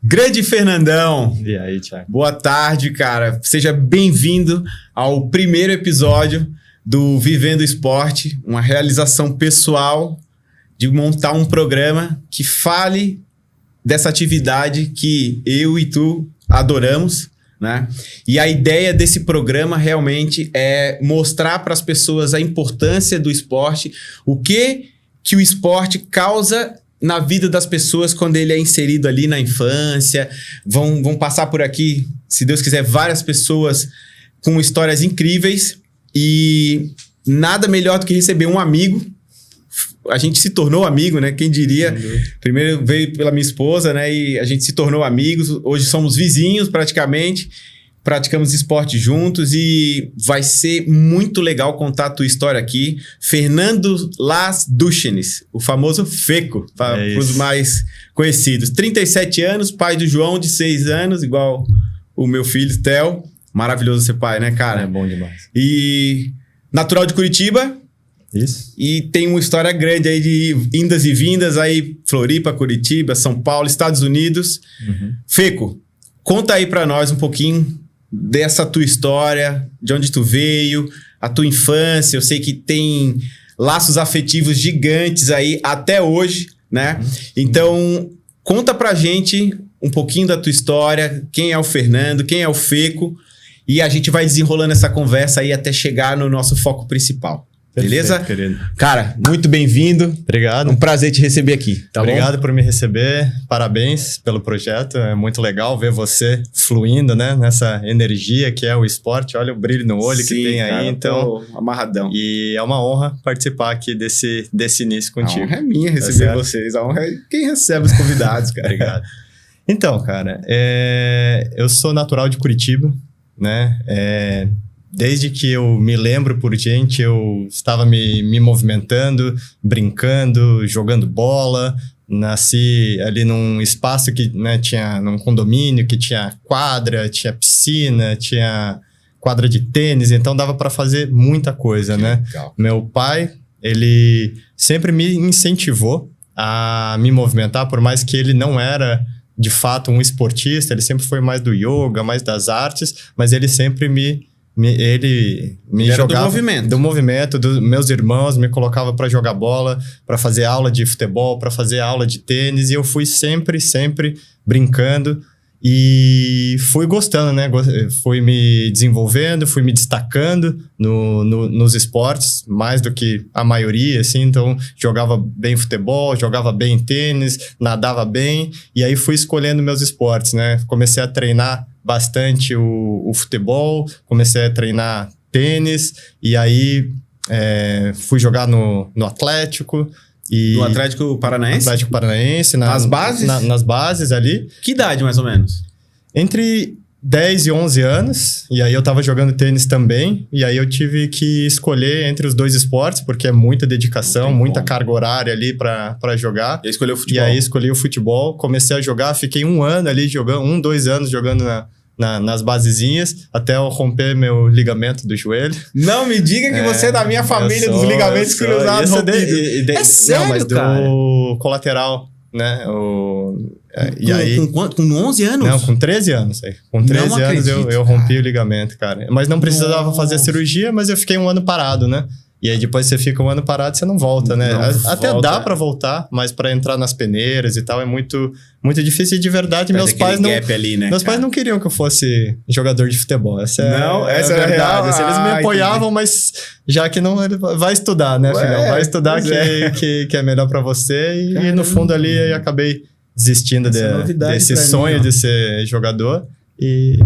Grande Fernandão. E aí, Thiago? Boa tarde, cara. Seja bem-vindo ao primeiro episódio do Vivendo Esporte, uma realização pessoal de montar um programa que fale dessa atividade que eu e tu adoramos, né? E a ideia desse programa realmente é mostrar para as pessoas a importância do esporte, o que o esporte causa na vida das pessoas quando ele é inserido ali na infância. Vão passar por aqui, se Deus quiser, várias pessoas com histórias incríveis e nada melhor do que receber um amigo. A gente se tornou amigo, né? Quem diria? Primeiro veio pela minha esposa, né? E a gente se tornou amigos. Hoje somos vizinhos praticamente. Praticamos esporte juntos e vai ser muito legal contar a tua história aqui. Fernando Las Duchenes, o famoso Feco, para os mais conhecidos. 37 anos, pai do João, de 6 anos, igual o meu filho, Theo. Maravilhoso ser pai, né, cara? É bom demais. E natural de Curitiba. Isso. E tem uma história grande aí de indas e vindas, aí Floripa, Curitiba, São Paulo, Estados Unidos. Feco, conta aí pra nós um pouquinho dessa tua história, de onde tu veio, a tua infância. Eu sei que tem laços afetivos gigantes aí até hoje, né? Então, conta pra gente um pouquinho da tua história, quem é o Fernando, quem é o Feco, e a gente vai desenrolando essa conversa aí até chegar no nosso foco principal. Beleza? Perfeito, querido. Cara, muito bem-vindo. Obrigado. Um prazer te receber aqui, tá Obrigado bom? por me receber. Parabéns pelo projeto. É muito legal ver você fluindo, né? Nessa energia que é o esporte. Olha o brilho no olho que tem aí. Cara, então, tô amarradão. e é uma honra participar aqui desse início contigo. A honra é minha receber certo? vocês. A honra é quem recebe os convidados, cara. Obrigado. Então, cara, eu sou natural de Curitiba, né? Desde que eu me lembro por gente, eu estava me movimentando, brincando, jogando bola. Nasci ali num espaço que, né, tinha num condomínio que tinha quadra, tinha piscina, tinha quadra de tênis, então dava para fazer muita coisa, né? Legal. Meu pai, ele sempre me incentivou a me movimentar, por mais que ele não era de fato um esportista, ele sempre foi mais do yoga, mais das artes, mas ele sempre me jogava do movimento, dos meus irmãos, me colocava para jogar bola, para fazer aula de futebol, para fazer aula de tênis, e eu fui sempre brincando e fui gostando, né? Fui me desenvolvendo, fui me destacando nos esportes, mais do que a maioria, assim. Então, jogava bem futebol, jogava bem tênis, nadava bem, e aí fui escolhendo meus esportes, né? Comecei a treinar bastante o futebol, comecei a treinar tênis, e aí fui jogar no Atlético. No Atlético Paranaense? Atlético Paranaense. Nas bases? Nas bases ali. Que idade, mais ou menos? Entre 10 e 11 anos, e aí eu tava jogando tênis também, e aí eu tive que escolher entre os dois esportes, porque é muita dedicação, muita carga horária ali pra jogar. E aí escolheu o futebol? E aí escolhi o futebol, comecei a jogar, fiquei 1 ano ali jogando, 2 anos jogando nas basezinhas, até eu romper meu ligamento do joelho. Não me diga que você é da minha família dos ligamentos cruzados rompidos. É sério, não, mas cara? do colateral, né? E aí... Com 11 anos? Não, com 13 anos. Com 13 Não anos acredito, eu rompi o ligamento, cara. Mas não precisava Nossa. fazer cirurgia, mas eu fiquei 1 ano parado, né? E aí depois você fica 1 ano parado, você não volta, né? Até volta. dá pra voltar, mas pra entrar nas peneiras e tal é muito difícil. E de verdade, Faz meus pais não... gap ali, né, Meus pais não queriam que eu fosse jogador de futebol. Essa é era a verdade. real? Assim, eles me apoiavam, Entendi. mas já que não... Vai estudar, né, filhão? Vai estudar que é melhor pra você. E no fundo ali eu acabei desistindo desse sonho de ser jogador.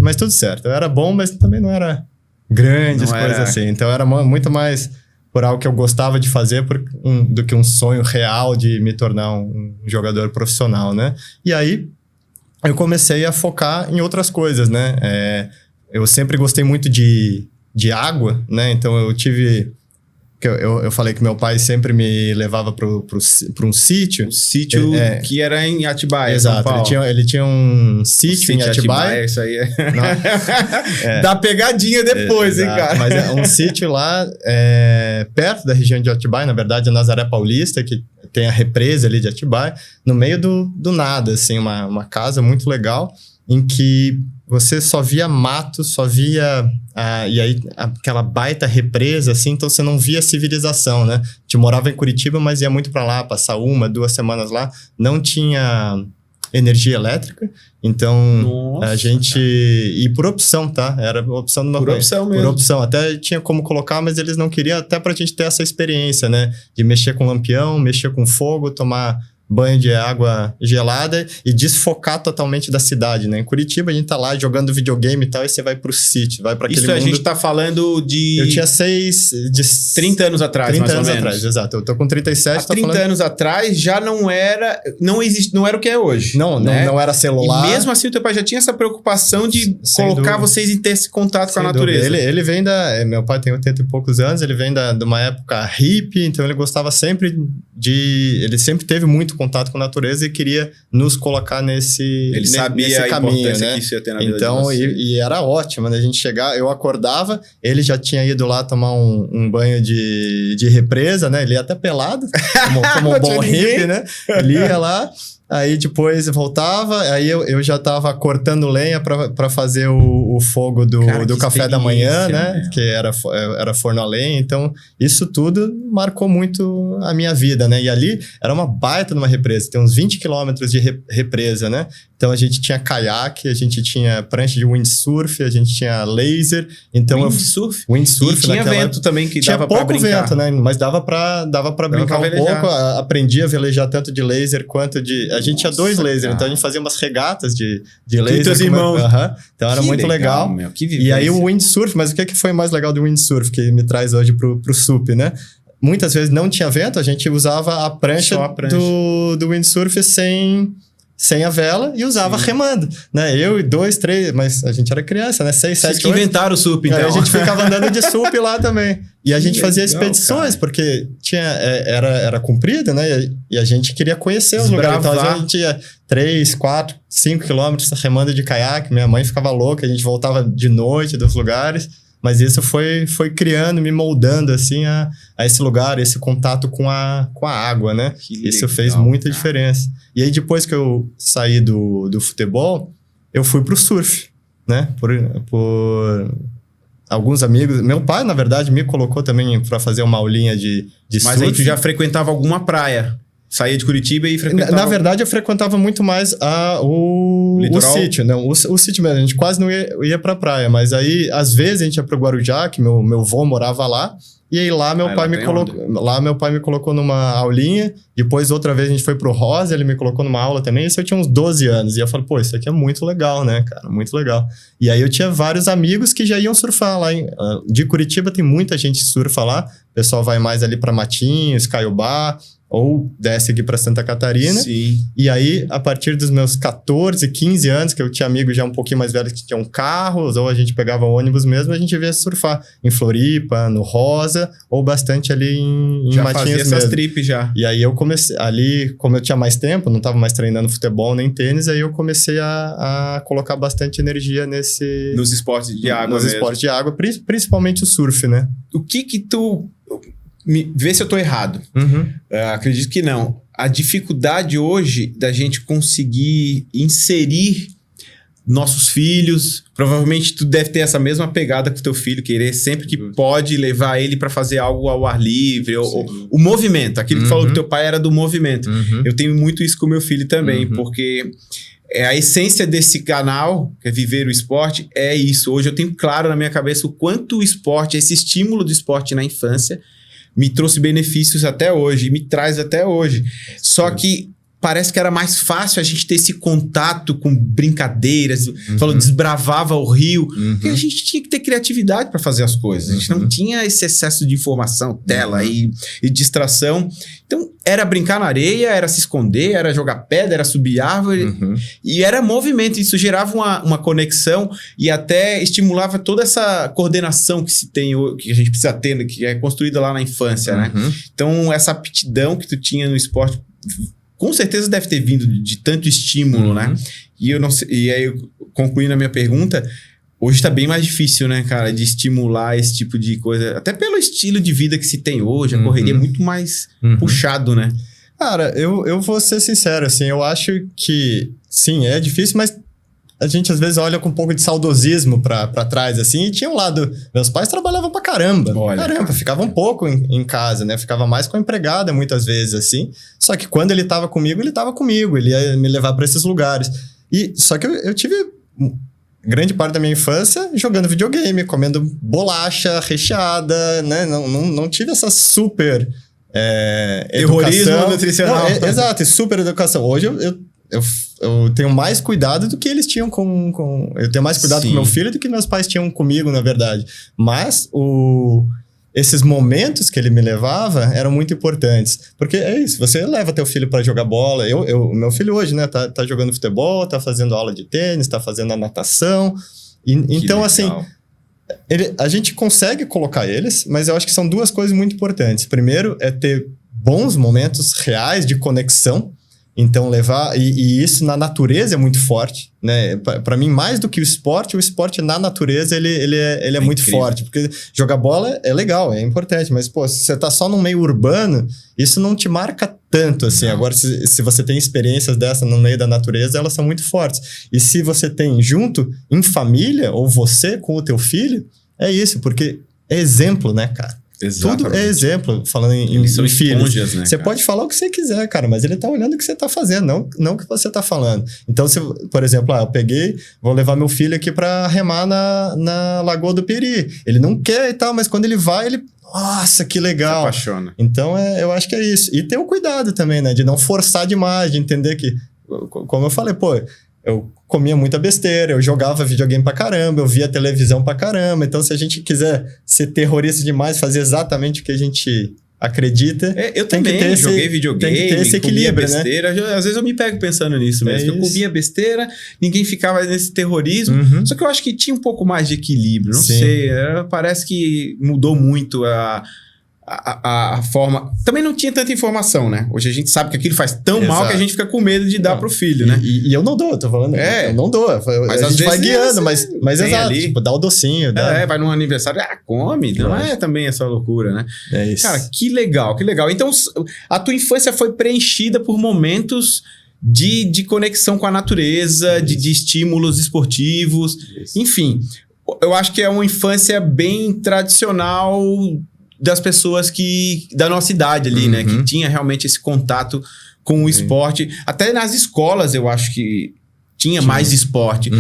Mas tudo certo. Eu era bom, mas também não era grandes coisas assim. Então era muito mais por algo que eu gostava de fazer do que um sonho real de me tornar um jogador profissional, né? E aí eu comecei a focar em outras coisas, né? Eu sempre gostei muito de água, né? Então eu tive que eu falei que meu pai sempre me levava para um sítio. O sítio que era em Atibaia, exato, São Paulo. Ele tinha um sítio em Atibaia. Isso aí dá pegadinha depois, hein, cara? Mas é um sítio lá perto da região de Atibaia, na verdade, é Nazaré Paulista, que tem a represa ali de Atibaia, no meio do nada, assim, uma casa muito legal, em que você só via mato, só via... e aí, aquela baita represa, assim, então você não via civilização, né? A gente morava em Curitiba, mas ia muito pra lá, passar 1-2 semanas lá. Não tinha energia elétrica, então a gente... E por opção, tá? Era opção do meu pai. Por opção mesmo. Por opção. Até tinha como colocar, mas eles não queriam, até pra gente ter essa experiência, né? De mexer com lampião, mexer com fogo, tomar banho de água gelada e desfocar totalmente da cidade, né? Em Curitiba, a gente tá lá jogando videogame e tal, e você vai pro sítio, vai pra aquele mundo... Isso a gente tá falando de... Eu tinha 30 anos atrás, 30 mais anos ou menos. atrás, exato. Eu tô com 37, Há 30 anos atrás já não era... Não era o que é hoje. Não era celular. E mesmo assim, o teu pai já tinha essa preocupação de Sem colocar dúvida. vocês em ter esse contato com a Sem natureza. dúvida. Ele vem meu pai tem 80 e poucos anos, ele vem de uma época hippie, então ele gostava sempre ele sempre teve muito contato com a natureza e queria nos colocar nesse sabia caminho, a importância né? que isso ia ter na vida então, de vocês. e era ótimo, né? A gente chegava, eu acordava, ele já tinha ido lá tomar um banho de represa, né? Ele ia até pelado, como um bom hippie, né? Ele ia lá, aí depois voltava, aí eu já tava cortando lenha para fazer o fogo do café da manhã, né? Que era forno a lenha. Então, isso tudo marcou muito a minha vida, né? E ali era uma baita numa represa, tem uns 20 quilômetros de represa, né? Então, a gente tinha caiaque, a gente tinha prancha de windsurf, a gente tinha laser. Então, Windsurf? Windsurf. E tinha vento também que dava pra brincar. Tinha pouco vento, né? Mas dava pra brincar um pouco. Aprendi a velejar tanto de laser quanto de... A gente tinha 2 lasers, então a gente fazia umas regatas de laser. Teus irmãos. Então era muito legal. Meu, que e aí o windsurf, mas o que foi mais legal do windsurf que me traz hoje pro SUP, né? Muitas vezes não tinha vento, a gente usava a prancha. do windsurf sem a vela e usava remando, né? Eu e 2, 3, mas a gente era criança, né? 6, 7, 8. Vocês que inventaram o SUP, então. Aí a gente ficava andando de SUP lá também. E a gente fazia expedições, cara. Porque era comprido, né? E a gente queria conhecer os lugares. Então a gente ia 3, 4, 5 quilômetros remando de caiaque. Minha mãe ficava louca, a gente voltava de noite dos lugares. Mas isso foi criando, me moldando, assim, a esse lugar, esse contato com a água, né? Isso fez muita diferença. E aí, depois que eu saí do futebol, eu fui pro surf, né? Por alguns amigos. Meu pai, na verdade, me colocou também para fazer uma aulinha de surf. Mas aí tu já frequentava alguma praia? Saía de Curitiba e frequentava... Na verdade, eu frequentava muito mais o sítio. Não, o sítio mesmo. A gente quase não ia pra praia. Mas aí, às vezes, a gente ia pro Guarujá, que meu avô morava lá. E aí, lá meu pai me colocou numa aulinha. Depois, outra vez, a gente foi pro Rosa. Ele me colocou numa aula também. Isso eu tinha uns 12 anos. E eu falei, pô, isso aqui é muito legal, né, cara? Muito legal. E aí, eu tinha vários amigos que já iam surfar lá. De Curitiba, tem muita gente que surfa lá. O pessoal vai mais ali pra Matinhos, Caiobá... Ou desce aqui para Santa Catarina. Sim. E aí, a partir dos meus 14, 15 anos, que eu tinha amigos já um pouquinho mais velhos que tinham carros, ou a gente pegava ônibus mesmo, a gente ia surfar em Floripa, no Rosa, ou bastante ali em já Matinhos fazia essas trips já. E aí eu comecei, ali, como eu tinha mais tempo, não estava mais treinando futebol nem tênis, aí eu comecei a colocar bastante energia nos esportes de água Nos esportes de água, principalmente o surf, né? O que tu... Vê se eu tô errado. Acredito que não. A dificuldade hoje da gente conseguir inserir nossos filhos... Provavelmente tu deve ter essa mesma pegada com o teu filho, querer sempre que pode levar ele para fazer algo ao ar livre. O movimento. Aquilo que falou que teu pai era do movimento. Eu tenho muito isso com meu filho também, porque... a essência desse canal, que é Viver o Esporte, é isso. Hoje eu tenho claro na minha cabeça o quanto o esporte, esse estímulo do esporte na infância... me trouxe benefícios até hoje, me traz até hoje. Só que parece que era mais fácil a gente ter esse contato com brincadeiras. Falou, desbravava o rio. Porque a gente tinha que ter criatividade para fazer as coisas. A gente não tinha esse excesso de informação, tela e distração. Então, era brincar na areia, era se esconder, era jogar pedra, era subir árvore. E era movimento. Isso gerava uma conexão e até estimulava toda essa coordenação que se tem, que a gente precisa ter, que é construída lá na infância, né? Então, essa aptidão que tu tinha no esporte, com certeza deve ter vindo de tanto estímulo, né? E eu não sei, e aí, concluindo a minha pergunta, hoje está bem mais difícil, né, cara, de estimular esse tipo de coisa. Até pelo estilo de vida que se tem hoje, a correria é muito mais puxado, né? Cara, eu vou ser sincero, assim, eu acho que, sim, é difícil, mas a gente às vezes olha com um pouco de saudosismo pra trás, assim, e tinha um lado... Meus pais trabalhavam pra caramba. Ficavam pouco em casa, né? Ficava mais com a empregada muitas vezes, assim. Só que quando ele tava comigo, ele ia me levar pra esses lugares. Só que eu tive grande parte da minha infância jogando videogame, comendo bolacha recheada, né? Não tive essa super terrorismo nutricional. Exato, super educação. Hoje eu tenho mais cuidado do que eles tinham com... Eu tenho mais cuidado com meu filho do que meus pais tinham comigo, na verdade. Mas esses momentos que ele me levava eram muito importantes. Porque é isso, você leva teu filho para jogar bola. Meu filho hoje, né, tá jogando futebol, tá fazendo aula de tênis, tá fazendo a natação. Então, assim, a gente consegue colocar eles, mas eu acho que são duas coisas muito importantes. Primeiro é ter bons momentos reais de conexão. Então, levar... E isso na natureza é muito forte, né? Para mim, mais do que o esporte na natureza, ele é muito forte. Porque jogar bola é legal, é importante. Mas, pô, se você tá só no meio urbano, isso não te marca tanto, assim. Não. Agora, se você tem experiências dessa no meio da natureza, elas são muito fortes. E se você tem junto, em família, ou você com o teu filho, é isso. Porque é exemplo, né, cara? Exatamente. Tudo é exemplo, falando em filhos. Né, você pode falar o que você quiser, cara, mas ele tá olhando o que você tá fazendo, não o que você tá falando. Então, por exemplo, eu peguei, vou levar meu filho aqui pra remar na Lagoa do Peri. Ele não quer e tal, mas quando ele vai, ele... Nossa, que legal. Se apaixona. Então, eu acho que é isso. E ter o cuidado também, né? De não forçar demais, de entender que... Como eu falei, pô... Eu comia muita besteira, eu jogava videogame pra caramba, eu via televisão pra caramba. Então, se a gente quiser ser terrorista demais, fazer exatamente o que a gente acredita... eu também joguei videogame, tem que ter esse equilíbrio, comia besteira. Né? Às vezes eu me pego pensando nisso mesmo. Eu comia besteira, ninguém ficava nesse terrorismo. Só que eu acho que tinha um pouco mais de equilíbrio. Não sei, parece que mudou muito a forma... Também não tinha tanta informação, né? Hoje a gente sabe que aquilo faz tão mal que a gente fica com medo de dar pro filho, né? E eu não dou, tô falando. Eu não dou. Mas a gente vai guiando, mas exato. Ali, tipo, dá o docinho. Vai num aniversário, come. Não é também essa loucura, né? É isso. Cara, que legal, que legal. Então, a tua infância foi preenchida por momentos de conexão com a natureza, de estímulos esportivos. Enfim, eu acho que é uma infância bem tradicional... das pessoas da nossa idade ali, né? Que tinha realmente esse contato com o esporte. Até nas escolas, eu acho que tinha mais esporte.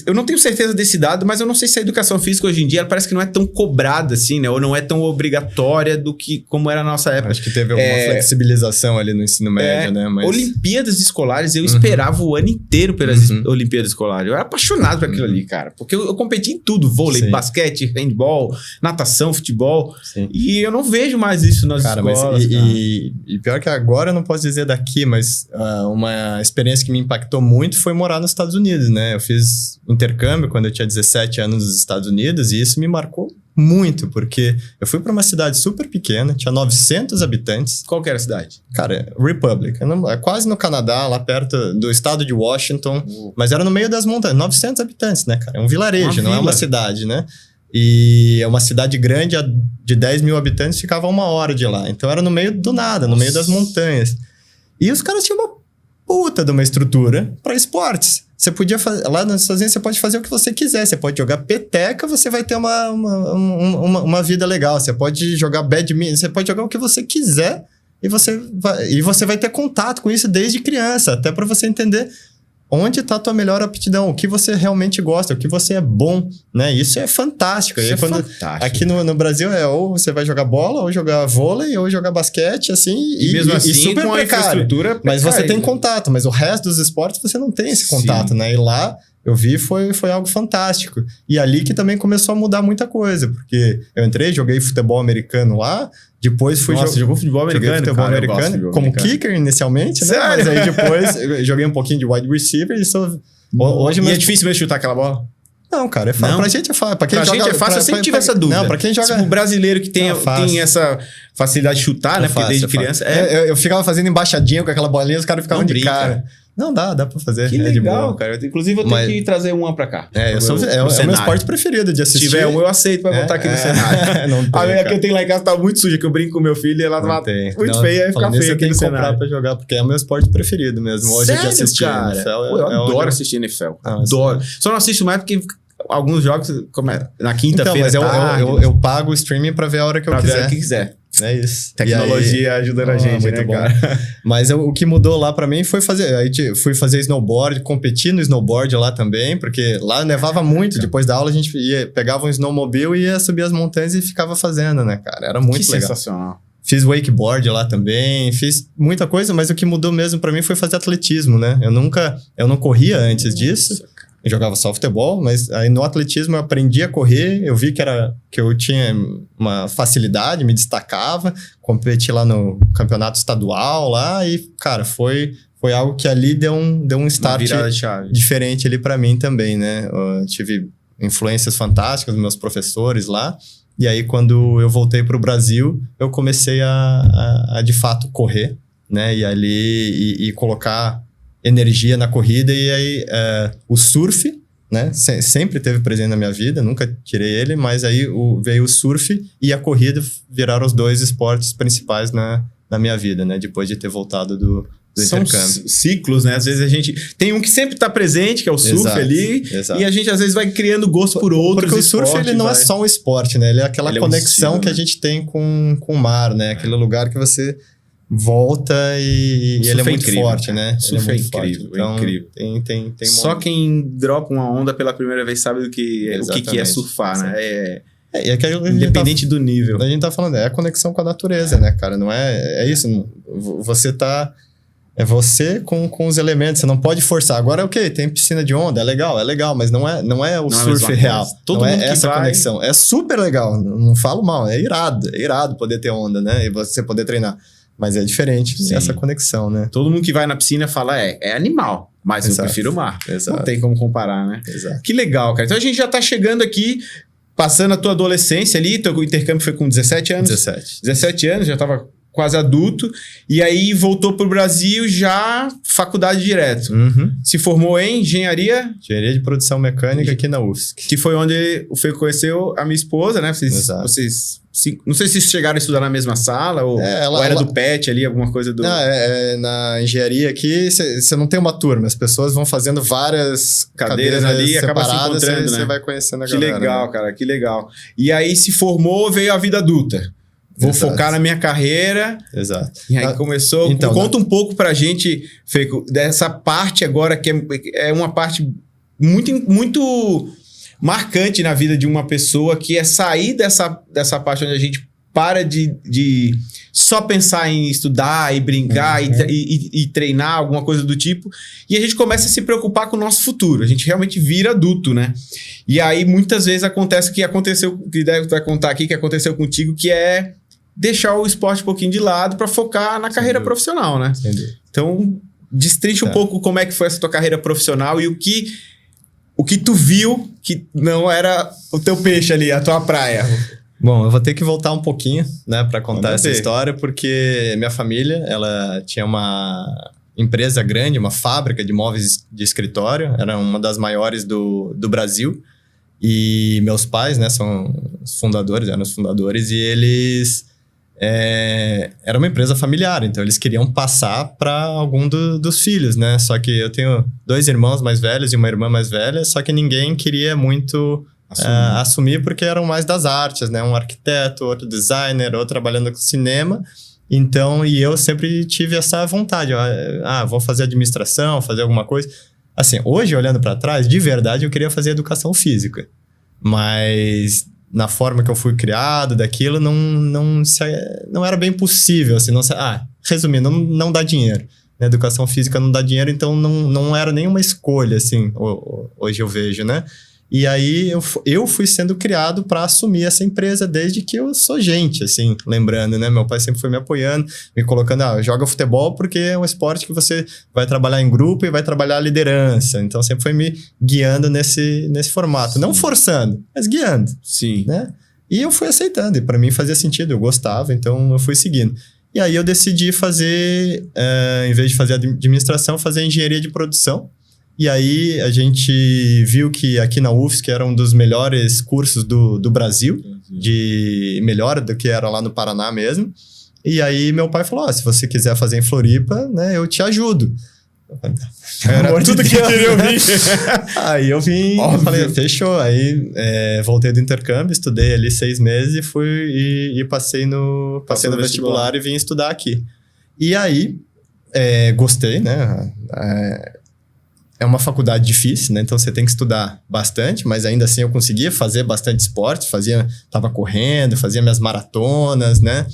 Eu não tenho certeza desse dado, mas eu não sei se a educação física hoje em dia, ela parece que não é tão cobrada assim, né? Ou não é tão obrigatória do que como era a nossa época. Acho que teve alguma flexibilização ali no ensino médio, né? Mas... Olimpíadas escolares, eu esperava o ano inteiro pelas Olimpíadas escolares. Eu era apaixonado por aquilo ali, cara. Porque eu competi em tudo. Vôlei, basquete, handball, natação, futebol. E eu não vejo mais isso nas escolas. E pior que agora eu não posso dizer daqui, mas uma experiência que me impactou muito foi morar nos Estados Unidos, né? Eu fiz intercâmbio quando eu tinha 17 anos nos Estados Unidos e isso me marcou muito, porque eu fui para uma cidade super pequena, tinha 900 habitantes. Qual que era a cidade? Cara, Republic. É quase no Canadá, lá perto do estado de Washington, mas era no meio das montanhas. 900 habitantes, né, cara? É um vilarejo, não é uma cidade, né? E é uma cidade grande, de 10 mil habitantes, ficava 1 hora de lá. Então era no meio do nada, no meio das montanhas. E os caras tinham uma puta de uma estrutura para esportes. Você podia fazer... Lá nos Estados Unidos você pode fazer o que você quiser. Você pode jogar peteca, você vai ter uma vida legal. Você pode jogar badminton, você pode jogar o que você quiser e você vai ter contato com isso desde criança. Até para você entender... onde está a tua melhor aptidão, o que você realmente gosta, o que você é bom, né? Isso é fantástico. Isso aí, é fantástico. Aqui no Brasil ou você vai jogar bola, ou jogar vôlei, ou jogar basquete, assim, e mesmo assim, super com a precário. infraestrutura Mas você precária. tem contato, mas o resto dos esportes você não tem esse contato, né? E lá eu vi foi algo fantástico. E ali que também começou a mudar muita coisa, porque eu entrei, joguei futebol americano lá, depois fui... Nossa, jogou futebol americano? Joguei futebol americano como kicker inicialmente, né? Sério? Mas aí depois eu joguei um pouquinho de wide receiver e sou... Hoje E é difícil mesmo chutar aquela bola? Não, cara, é fácil. Não? Pra gente é fácil. Pra quem Pra joga, gente é fácil, eu sempre tive essa dúvida. Não, pra quem joga... Tipo, o brasileiro que tem essa facilidade de chutar, né? Porque desde criança... Eu ficava fazendo embaixadinha com aquela bolinha, os caras ficavam de cara. Não, dá pra fazer. Que legal, cara. Inclusive, eu tenho que trazer uma pra cá. É o meu esporte preferido de assistir. Se tiver um, eu aceito pra botar aqui no cenário. Não tem, a minha que eu tenho lá em casa tá muito suja, que eu brinco com meu filho e ela tá muito feia, aí fica feia aqui no cenário. Comprar pra jogar, porque é o meu esporte preferido mesmo. Hoje Sério, de assistir cara? NFL. Eu adoro assistir NFL. Adoro. Só não assisto mais porque alguns jogos na quinta-feira. Então, mas eu pago o streaming pra ver a hora que eu quiser. Ver a hora que quiser. É isso. Tecnologia ajudando a gente, muito né, bom. cara? Mas o que mudou lá pra mim foi fazer... Aí fui fazer snowboard, competir no snowboard lá também, porque lá nevava muito. Depois da aula a gente pegava um snowmobile e ia subir as montanhas e ficava fazendo, né, cara? Era muito legal. Sensacional. Fiz wakeboard lá também, fiz muita coisa, mas o que mudou mesmo pra mim foi fazer atletismo, né? Eu não corria antes disso. Eu jogava só futebol, mas aí no atletismo eu aprendi a correr, eu vi que eu tinha uma facilidade, me destacava, competi lá no campeonato estadual lá e, cara, foi algo que ali deu um start diferente ali pra mim também, né? Eu tive influências fantásticas dos meus professores lá, e aí quando eu voltei pro Brasil, eu comecei a de fato correr, né? E ali, e colocar energia na corrida, e aí o surf, né, sempre teve presente na minha vida, nunca tirei ele, mas aí veio o surf e a corrida viraram os dois esportes principais na minha vida, né, depois de ter voltado do intercâmbio. São ciclos, né, às vezes a gente tem um que sempre tá presente, que é o surf ali, e a gente às vezes vai criando gosto por outros. Porque o surf ele não é só um esporte, né, ele é aquela conexão que a gente tem com o mar, né, aquele lugar que você volta e ele é muito incrível, forte, cara, né? Surf é incrível, então, incrível. Tem só quem dropa uma onda pela primeira vez sabe o que é surfar, né? Independente do nível. A gente tá falando, é a conexão com a natureza, né, cara? Não é isso. Você tá... É você com os elementos, você não pode forçar. Agora é ok, tem piscina de onda, é legal, mas não é o surf real. Todo mundo essa conexão. É super legal, não falo mal, é irado poder ter onda, né? E você poder treinar. Mas é diferente essa conexão, né? Todo mundo que vai na piscina fala, é animal, mas eu prefiro o mar. Exato. Não tem como comparar, né? Exato. Que legal, cara. Então a gente já tá chegando aqui, passando a tua adolescência ali, teu intercâmbio foi com 17 anos? 17 anos, já tava quase adulto, e aí voltou pro Brasil já faculdade direto. Se formou em engenharia de produção mecânica aqui na UFSC. Que foi onde o Fê conheceu a minha esposa, né? Vocês não sei se chegaram a estudar na mesma sala ou era do PET ali, alguma coisa do... Não, na engenharia aqui, você não tem uma turma, as pessoas vão fazendo várias cadeiras ali e acaba se encontrando, né? Você vai conhecendo a galera. Que legal, né? Cara, que legal. E aí se formou, veio a vida adulta. Vou focar na minha carreira. Exato. E aí começou... Então, conta um pouco pra gente, Feco, dessa parte agora que é uma parte muito marcante na vida de uma pessoa, que é sair dessa parte onde a gente para de só pensar em estudar e brincar e treinar, alguma coisa do tipo, e a gente começa a se preocupar com o nosso futuro. A gente realmente vira adulto, né? E aí muitas vezes acontece o que aconteceu, que deve vai contar aqui, que aconteceu contigo, que é deixar o esporte um pouquinho de lado para focar na carreira profissional, né? Então, destrincha um pouco como é que foi essa tua carreira profissional e o que tu viu que não era o teu peixe ali, a tua praia. Bom, eu vou ter que voltar um pouquinho, né, para contar essa história, porque minha família, ela tinha uma empresa grande, uma fábrica de móveis de escritório, era uma das maiores do Brasil, e meus pais, né, eram os fundadores, e eles... era uma empresa familiar, então eles queriam passar para algum dos filhos, né? Só que eu tenho 2 irmãos mais velhos e uma irmã mais velha, só que ninguém queria muito assumir porque eram mais das artes, né? Um arquiteto, outro designer, outro trabalhando com cinema. Então, e eu sempre tive essa vontade, vou fazer administração, fazer alguma coisa. Assim, hoje, olhando para trás, de verdade, eu queria fazer educação física. Mas na forma que eu fui criado, daquilo, não era bem possível. Assim, resumindo, não dá dinheiro. A educação física não dá dinheiro, então não era nenhuma escolha, assim, hoje eu vejo, né? E aí eu fui sendo criado para assumir essa empresa desde que eu sou gente, assim, lembrando, né? Meu pai sempre foi me apoiando, me colocando, joga futebol porque é um esporte que você vai trabalhar em grupo e vai trabalhar a liderança. Então sempre foi me guiando nesse formato. Sim. Não forçando, mas guiando. Sim. Né? E eu fui aceitando, e para mim fazia sentido, eu gostava, então eu fui seguindo. E aí eu decidi fazer, em vez de fazer administração, fazer engenharia de produção. E aí a gente viu que aqui na UFSC era um dos melhores cursos do Brasil, melhor do que era lá no Paraná mesmo. E aí meu pai falou, se você quiser fazer em Floripa, né, eu te ajudo. Era tudo que eu queria ouvir. Aí eu vim, eu falei, fechou. Aí voltei do intercâmbio, estudei ali 6 meses e fui e passei no vestibular e vim estudar aqui. E aí, gostei, né? É uma faculdade difícil, né? Então você tem que estudar bastante, mas ainda assim eu conseguia fazer bastante esporte, tava correndo, fazia minhas maratonas, né?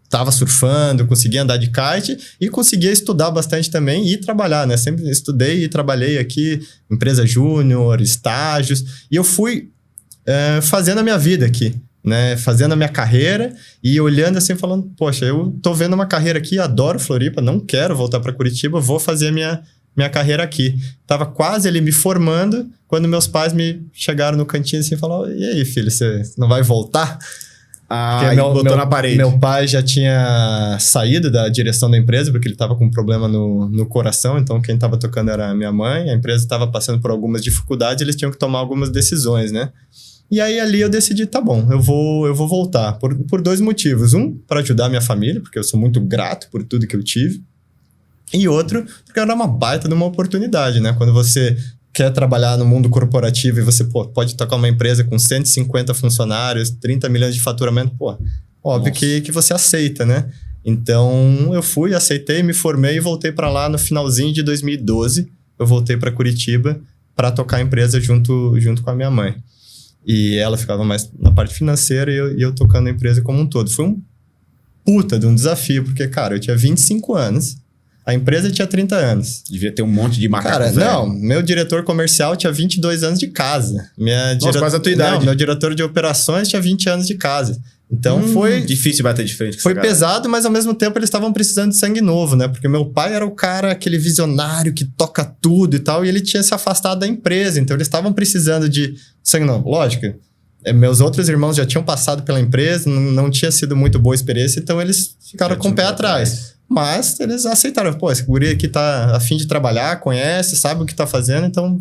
Tava surfando, conseguia andar de kite e conseguia estudar bastante também e trabalhar, né? Sempre estudei e trabalhei aqui, empresa júnior, estágios, e eu fui fazendo a minha vida aqui, né? Fazendo a minha carreira e olhando assim, falando, poxa, eu tô vendo uma carreira aqui, adoro Floripa, não quero voltar para Curitiba, vou fazer a minha carreira aqui. Tava quase ali me formando, quando meus pais me chegaram no cantinho assim e falaram, e aí, filho, você não vai voltar? Botou na parede. Meu pai já tinha saído da direção da empresa, porque ele estava com um problema no coração, então quem estava tocando era a minha mãe, a empresa estava passando por algumas dificuldades, eles tinham que tomar algumas decisões, né? E aí ali eu decidi, tá bom, eu vou voltar, por 2 motivos. Um, para ajudar a minha família, porque eu sou muito grato por tudo que eu tive. E outro, porque era uma baita de uma oportunidade, né? Quando você quer trabalhar no mundo corporativo e você pode tocar uma empresa com 150 funcionários, 30 milhões de faturamento, óbvio que você aceita, né? Então, eu fui, aceitei, me formei e voltei para lá no finalzinho de 2012. Eu voltei para Curitiba para tocar a empresa junto com a minha mãe. E ela ficava mais na parte financeira e eu tocando a empresa como um todo. Foi um puta de um desafio, porque, cara, eu tinha 25 anos. A empresa tinha 30 anos. Devia ter um monte de macaco. Cara, não. Meu diretor comercial tinha 22 anos de casa. Quase a tua idade. Não, meu diretor de operações tinha 20 anos de casa. Então foi... Difícil bater de frente com Foi pesado, mas ao mesmo tempo eles estavam precisando de sangue novo, né? Porque meu pai era o cara, aquele visionário que toca tudo e tal, e ele tinha se afastado da empresa. Então eles estavam precisando de sangue novo. Lógico, meus outros irmãos já tinham passado pela empresa, não tinha sido muito boa experiência, então eles ficaram com o pé atrás. Mas eles aceitaram, esse guri aqui tá a fim de trabalhar, conhece, sabe o que tá fazendo, então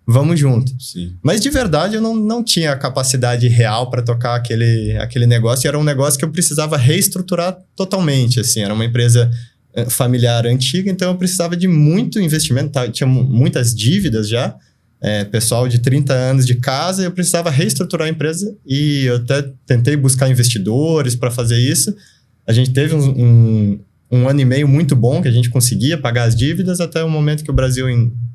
vamos junto. Sim. Mas de verdade eu não tinha a capacidade real para tocar aquele negócio, e era um negócio que eu precisava reestruturar totalmente, assim, era uma empresa familiar antiga, então eu precisava de muito investimento, tinha muitas dívidas já, pessoal de 30 anos de casa, eu precisava reestruturar a empresa e eu até tentei buscar investidores para fazer isso. A gente teve um ano e meio muito bom, que a gente conseguia pagar as dívidas, até o momento que o Brasil,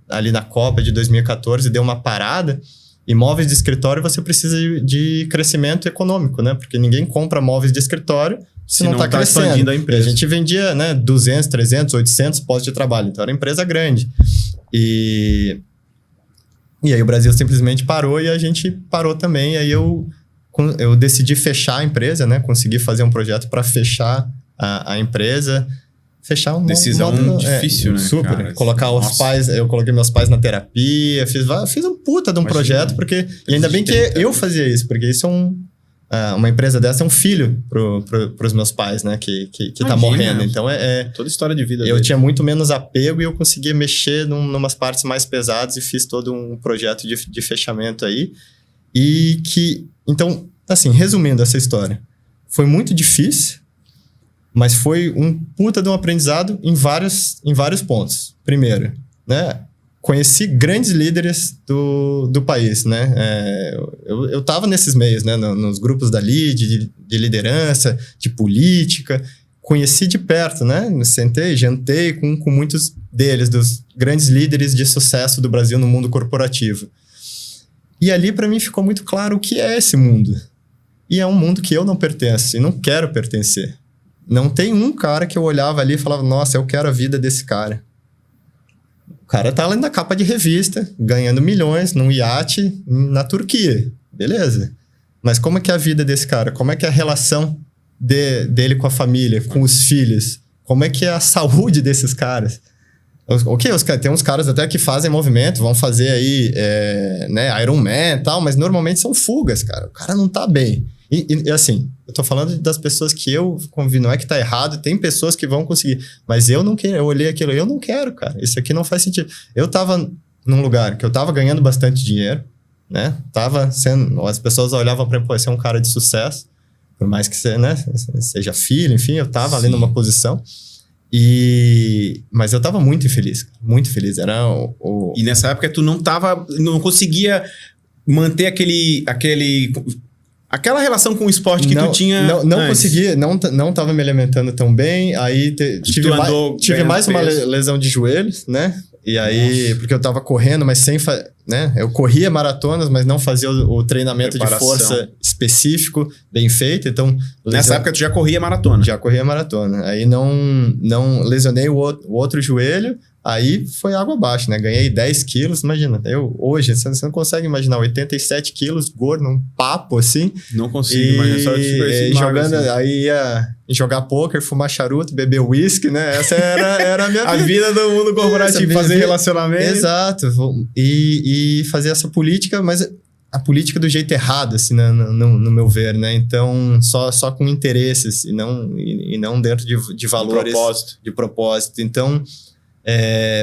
ali na Copa de 2014, deu uma parada. Imóveis de escritório, você precisa de crescimento econômico, né? Porque ninguém compra móveis de escritório se não está crescendo. Expandindo a empresa. A gente vendia, né, 200, 300, 800 postos de trabalho. Então, era uma empresa grande. E aí o Brasil simplesmente parou e a gente parou também. E aí eu decidi fechar a empresa, né? Consegui fazer um projeto para fechar a empresa, fechar um decisão difícil, né? Super. Cara, Colocar os pais, eu coloquei meus pais na terapia, fiz um puta de um projeto, porque e ainda bem que eu fazia isso, porque isso é uma empresa dessa é um filho pros meus pais, né? Que tá morrendo. Então toda história de vida. Eu tinha muito menos apego e eu conseguia mexer numas partes mais pesadas e fiz todo um projeto de fechamento aí. Então, assim, resumindo essa história, foi muito difícil, mas foi um puta de um aprendizado em vários pontos. Primeiro, né? Conheci grandes líderes do país, né? Eu tava nesses meios, né? Nos grupos da LEAD, de liderança, de política. conheci de perto, né? Sentei, jantei com muitos deles, dos grandes líderes de sucesso do Brasil no mundo corporativo. E ali, para mim, ficou muito claro o que é esse mundo. E é um mundo que eu não pertenço e não quero pertencer. Não tem um cara que eu olhava ali e falava, nossa, eu quero a vida desse cara. O cara tá lá na capa de revista, ganhando milhões, num iate na Turquia. Beleza. Mas como é que é a vida desse cara? Como é que é a relação dele com a família, com os filhos? Como é que é a saúde desses caras? Ok, tem uns caras até que fazem movimento, vão fazer aí, né, Iron Man e tal, mas normalmente são fugas, cara. O cara não tá bem. E assim, eu tô falando das pessoas que eu convivi, não é que tá errado, tem pessoas que vão conseguir, mas eu não quero, eu olhei aquilo, eu não quero, cara, isso aqui não faz sentido. Eu tava num lugar que eu tava ganhando bastante dinheiro, né, as pessoas olhavam pra mim, pô, esse é um cara de sucesso, por mais que você, né, seja filho, enfim, eu tava ali numa posição, mas eu tava muito infeliz, era E nessa época tu não conseguia manter aquela relação com o esporte que tu tinha. Não conseguia, não tava me alimentando tão bem. Aí tive mais uma lesão de joelhos, né? E aí, nossa, porque eu tava correndo, mas né? Eu corria maratonas, mas não fazia o treinamento de força específico, bem feito. Então, nessa época tu já corria maratona? Já corria maratona. Aí não lesionei o outro joelho. Aí foi água abaixo, né? Ganhei 10 quilos, imagina. Hoje, você não consegue imaginar, 87 quilos, gordo, um papo assim. Não consigo imaginar, só jogando, assim. Aí ia jogar pôquer, fumar charuto, beber uísque, né? Essa era a minha vida. A vida do mundo corporativo, fazer relacionamento. Exato. E fazer essa política, mas a política do jeito errado, assim, no meu ver, né? Então, só com interesses e não dentro de valores. De propósito. Então,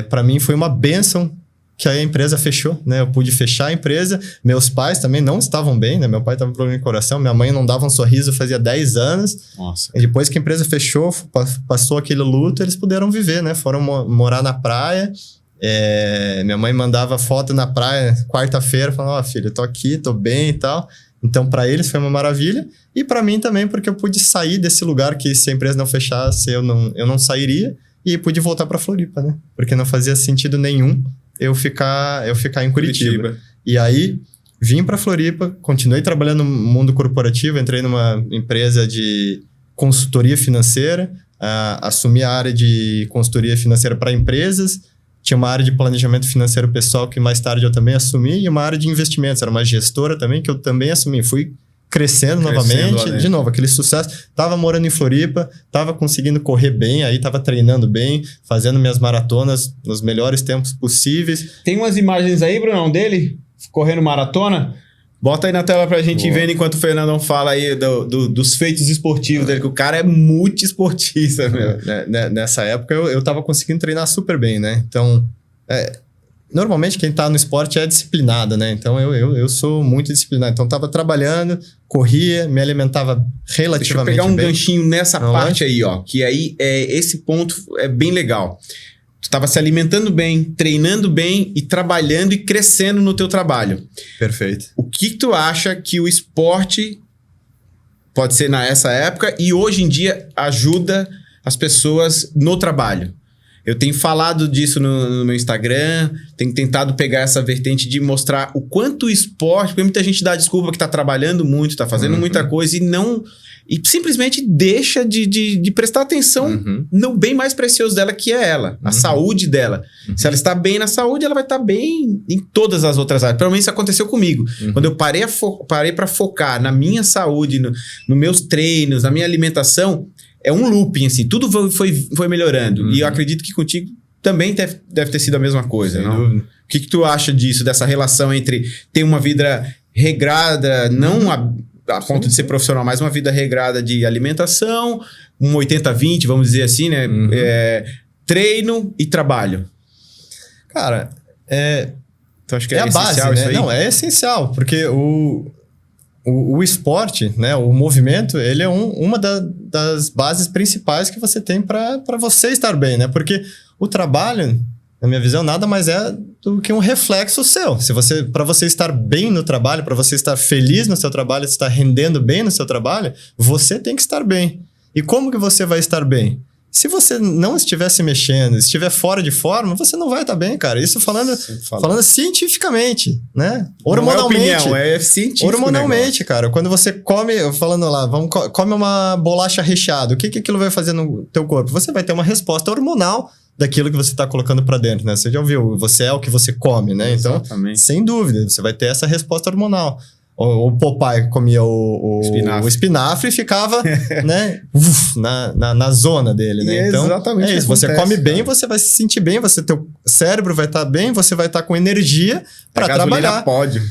para mim foi uma bênção que a empresa fechou, né? Eu pude fechar a empresa. Meus pais também não estavam bem, né? Meu pai estava com problema de coração, minha mãe não dava um sorriso fazia 10 anos. Nossa. E depois que a empresa fechou, passou aquele luto, eles puderam viver, né? Foram morar na praia. Minha mãe mandava foto na praia quarta-feira, falando, filho, tô aqui, tô bem e tal. Então, para eles foi uma maravilha. E para mim também, porque eu pude sair desse lugar que se a empresa não fechasse, eu não sairia. E pude voltar para Floripa, né? Porque não fazia sentido nenhum eu ficar em Curitiba. E aí, vim para Floripa, continuei trabalhando no mundo corporativo, entrei numa empresa de consultoria financeira, assumi a área de consultoria financeira para empresas, tinha uma área de planejamento financeiro pessoal que mais tarde eu também assumi, e uma área de investimentos, era uma gestora também que eu também assumi. Fui crescendo novamente, de novo, aquele sucesso. Tava morando em Floripa, tava conseguindo correr bem, aí tava treinando bem, fazendo minhas maratonas nos melhores tempos possíveis. Tem umas imagens aí, Brunão, dele correndo maratona? Bota aí na tela pra gente ir vendo enquanto o Fernandão fala aí dos feitos esportivos dele, que o cara é muito esportista, meu. Nessa época eu tava conseguindo treinar super bem, né? Então, normalmente quem tá no esporte é disciplinado, né? Então eu sou muito disciplinado. Então tava trabalhando, corria, me alimentava relativamente bem. Deixa eu pegar um ganchinho nessa parte aí, ó. Que aí esse ponto é bem legal. Tu tava se alimentando bem, treinando bem e trabalhando e crescendo no teu trabalho. Perfeito. O que tu acha que o esporte pode ser nessa época e hoje em dia ajuda as pessoas no trabalho? Eu tenho falado disso no meu Instagram, tenho tentado pegar essa vertente de mostrar o quanto o esporte... Porque muita gente dá desculpa que tá trabalhando muito, tá fazendo muita coisa e simplesmente deixa de prestar atenção no bem mais precioso dela, que é ela, a saúde dela. Se ela está bem na saúde, ela vai estar bem em todas as outras áreas. Pelo menos isso aconteceu comigo. Quando eu parei para focar na minha saúde, nos meus treinos, na minha alimentação... É um looping, assim, tudo foi melhorando. E eu acredito que contigo também deve ter sido a mesma coisa, não? O que tu acha disso, dessa relação entre ter uma vida regrada, não a ponto de ser profissional, mas uma vida regrada de alimentação, um 80-20, vamos dizer assim, né? Treino e trabalho. Cara, então acho que é a essencial base, né? isso aí? Não, é essencial, porque o esporte, né, o movimento, ele é uma das bases principais que você tem para você estar bem, né? Porque o trabalho, na minha visão, nada mais é do que um reflexo seu. Para você estar bem no trabalho, para você estar feliz no seu trabalho, estar rendendo bem no seu trabalho, você tem que estar bem. E como que você vai estar bem? Se você não estiver se mexendo, estiver fora de forma, você não vai estar bem, cara. Isso falando cientificamente, né? Hormonalmente. Não é opinião, é científico. Hormonalmente, cara. Quando você come, falando lá, come uma bolacha recheada, o que aquilo vai fazer no teu corpo? Você vai ter uma resposta hormonal daquilo que você está colocando para dentro, né? Você já ouviu, você é o que você come, né? Então, sem dúvida, você vai ter essa resposta hormonal. O Popeye comia o espinafre e ficava né, na zona dele, né? Então, exatamente isso. Você come bem, você vai se sentir bem, teu cérebro vai estar bem, você vai estar com energia para trabalhar. Pódio.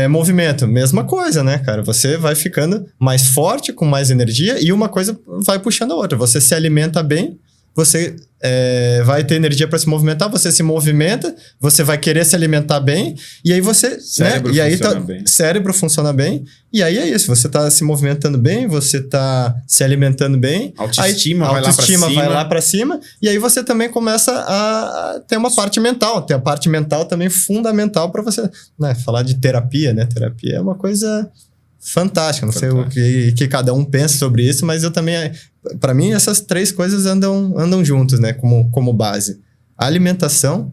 Movimento, mesma coisa, né, cara? Você vai ficando mais forte, com mais energia e uma coisa vai puxando a outra. Você se alimenta bem, você vai ter energia para se movimentar, você se movimenta, você vai querer se alimentar bem, e aí você... Cérebro funciona bem. Cérebro funciona bem, e aí é isso, você tá se movimentando bem, você tá se alimentando bem... Autoestima vai lá para cima, e aí você também começa a ter uma parte mental, tem a parte mental também fundamental para você... Né, falar de terapia, né? Terapia é uma coisa... fantástica, não sei o que cada um pensa sobre isso, mas eu também... Para mim, essas três coisas andam juntos, né? Como base. Alimentação,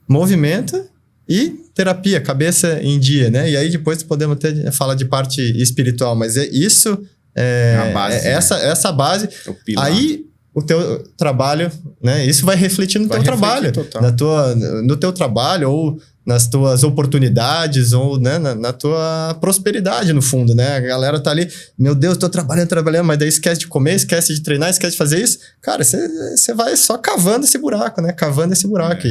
movimento e terapia, cabeça em dia, né? E aí depois podemos até falar de parte espiritual, mas isso a base, essa base. É o pilar. Aí o teu trabalho, né? Isso vai refletir no teu trabalho, no teu trabalho ou nas tuas oportunidades ou né, na tua prosperidade, no fundo, né? A galera tá ali, meu Deus, tô trabalhando, mas daí esquece de comer, esquece de treinar, esquece de fazer isso. Cara, você vai só cavando esse buraco, né? Cavando esse buraco.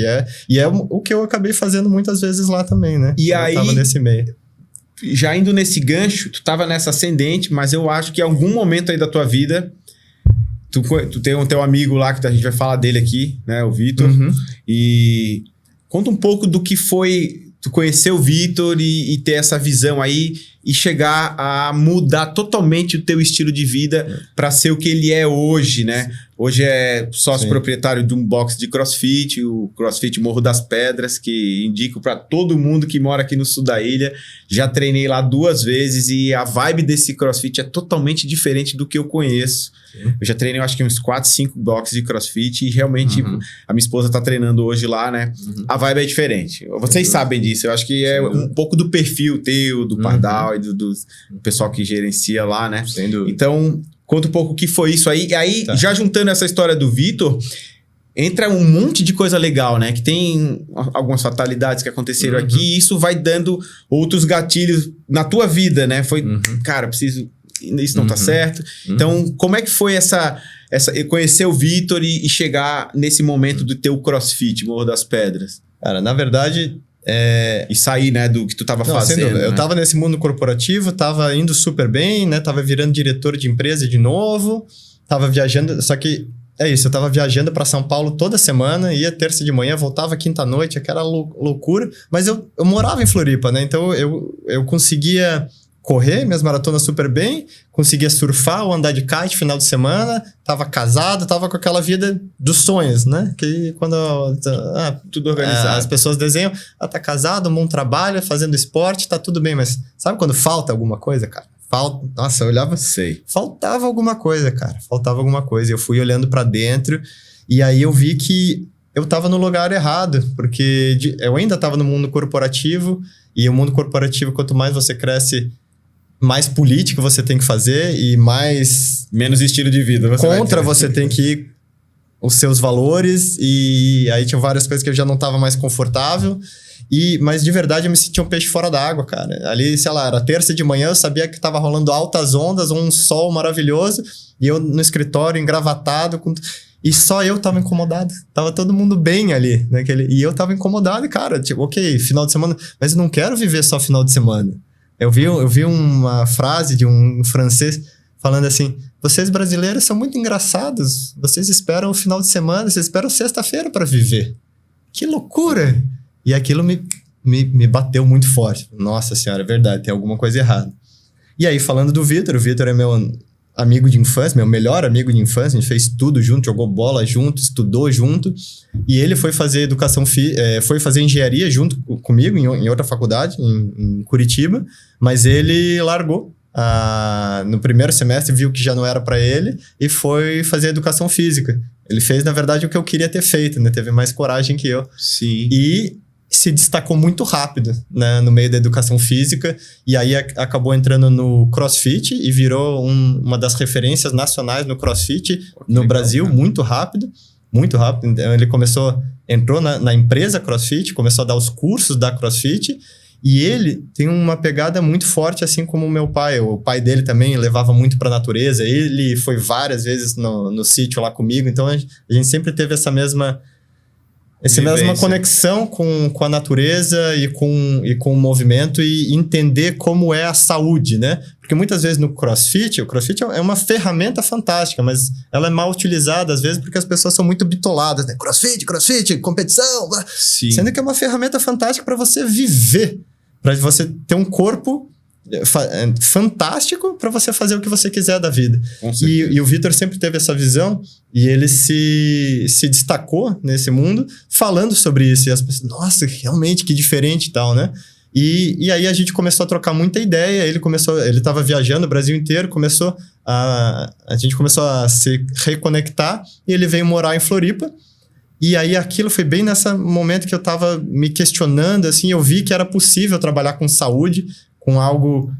E é o que eu acabei fazendo muitas vezes lá também, né? E aí, tava nesse meio. Já indo nesse gancho, tu tava nessa ascendente, mas eu acho que em algum momento aí da tua vida... Tu tem um teu amigo lá, que a gente vai falar dele aqui, né? O Vitor. Uhum. E conta um pouco do que foi tu conhecer o Vitor e ter essa visão aí e chegar a mudar totalmente o teu estilo de vida para ser o que ele é hoje, né? Hoje é sócio proprietário de um box de CrossFit, o CrossFit Morro das Pedras, que indico para todo mundo que mora aqui no sul da ilha. Já treinei lá 2 vezes e a vibe desse CrossFit é totalmente diferente do que eu conheço. Eu já treinei, acho que uns 4, 5 boxes de CrossFit e realmente a minha esposa tá treinando hoje lá, né? A vibe é diferente. Vocês sabem disso. Eu acho que é um pouco do perfil teu, do Pardal e do pessoal que gerencia lá, né? Então, conta um pouco o que foi isso aí. E aí, já juntando essa história do Vitor, entra um monte de coisa legal, né? Que tem algumas fatalidades que aconteceram aqui e isso vai dando outros gatilhos na tua vida, né? Foi, cara, preciso... Isso não tá certo. Então, como é que foi conhecer o Vitor e chegar nesse momento do teu CrossFit, Morro das Pedras? Cara, na verdade... E sair, né, do que tu tava fazendo. Né? Eu tava nesse mundo corporativo, tava indo super bem, né? Tava virando diretor de empresa de novo, tava viajando, só que é isso, eu tava viajando para São Paulo toda semana, ia terça de manhã, voltava quinta-noite, aquela loucura, mas eu morava em Floripa, né? Então eu conseguia correr minhas maratonas super bem, conseguia surfar ou andar de kite final de semana, tava casado, tava com aquela vida dos sonhos, né? Que quando tudo organizado. As pessoas desenham, tá casado, um bom trabalho, fazendo esporte, tá tudo bem, mas sabe quando falta alguma coisa, cara? Nossa, eu olhava, faltava alguma coisa, cara, faltava alguma coisa. Eu fui olhando pra dentro e aí eu vi que eu tava no lugar errado, porque eu ainda tava no mundo corporativo e o mundo corporativo, quanto mais você cresce, mais política você tem que fazer e mais... Menos estilo de vida. Você tem que ir os seus valores e aí tinha várias coisas que eu já não estava mais confortável. Mas de verdade eu me sentia um peixe fora d'água, cara. Ali, sei lá, era terça de manhã, eu sabia que estava rolando altas ondas, um sol maravilhoso e eu no escritório engravatado e só eu tava incomodado. Tava todo mundo bem ali. E eu tava incomodado, cara. Tipo, ok, final de semana... Mas eu não quero viver só final de semana. Eu vi uma frase de um francês falando assim: vocês brasileiros são muito engraçados. Vocês esperam o final de semana, vocês esperam sexta-feira para viver. Que loucura! E aquilo me bateu muito forte. Nossa senhora, é verdade, tem alguma coisa errada. E aí, falando do Vitor, o Vitor é meu amigo de infância, meu melhor amigo de infância, a gente fez tudo junto, jogou bola junto, estudou junto, e ele foi fazer foi fazer engenharia junto comigo em outra faculdade, em Curitiba, mas ele largou no primeiro semestre, viu que já não era para ele e foi fazer educação física. Ele fez, na verdade, o que eu queria ter feito, né? Teve mais coragem que eu. Sim. E se destacou muito rápido, né, no meio da educação física, e aí acabou entrando no CrossFit e virou uma das referências nacionais no CrossFit no Brasil, cara. Muito rápido. Então, ele entrou na empresa CrossFit, começou a dar os cursos da CrossFit, e ele tem uma pegada muito forte, assim como o meu pai. O pai dele também levava muito para a natureza, ele foi várias vezes no sítio lá comigo, então a gente sempre teve essa mesma conexão com a natureza e com o movimento e entender como é a saúde, né? Porque muitas vezes o CrossFit é uma ferramenta fantástica, mas ela é mal utilizada às vezes porque as pessoas são muito bitoladas, né? CrossFit, competição, Sim. Sendo que é uma ferramenta fantástica para você viver, para você ter um corpo fantástico para você fazer o que você quiser da vida. E o Vitor sempre teve essa visão e ele se destacou nesse mundo falando sobre isso. E as pessoas, nossa, realmente que diferente e tal, né? E aí a gente começou a trocar muita ideia. Ele estava viajando o Brasil inteiro, a gente começou a se reconectar e ele veio morar em Floripa. E aí aquilo foi bem nesse momento que eu estava me questionando, assim, eu vi que era possível trabalhar com saúde, com algo,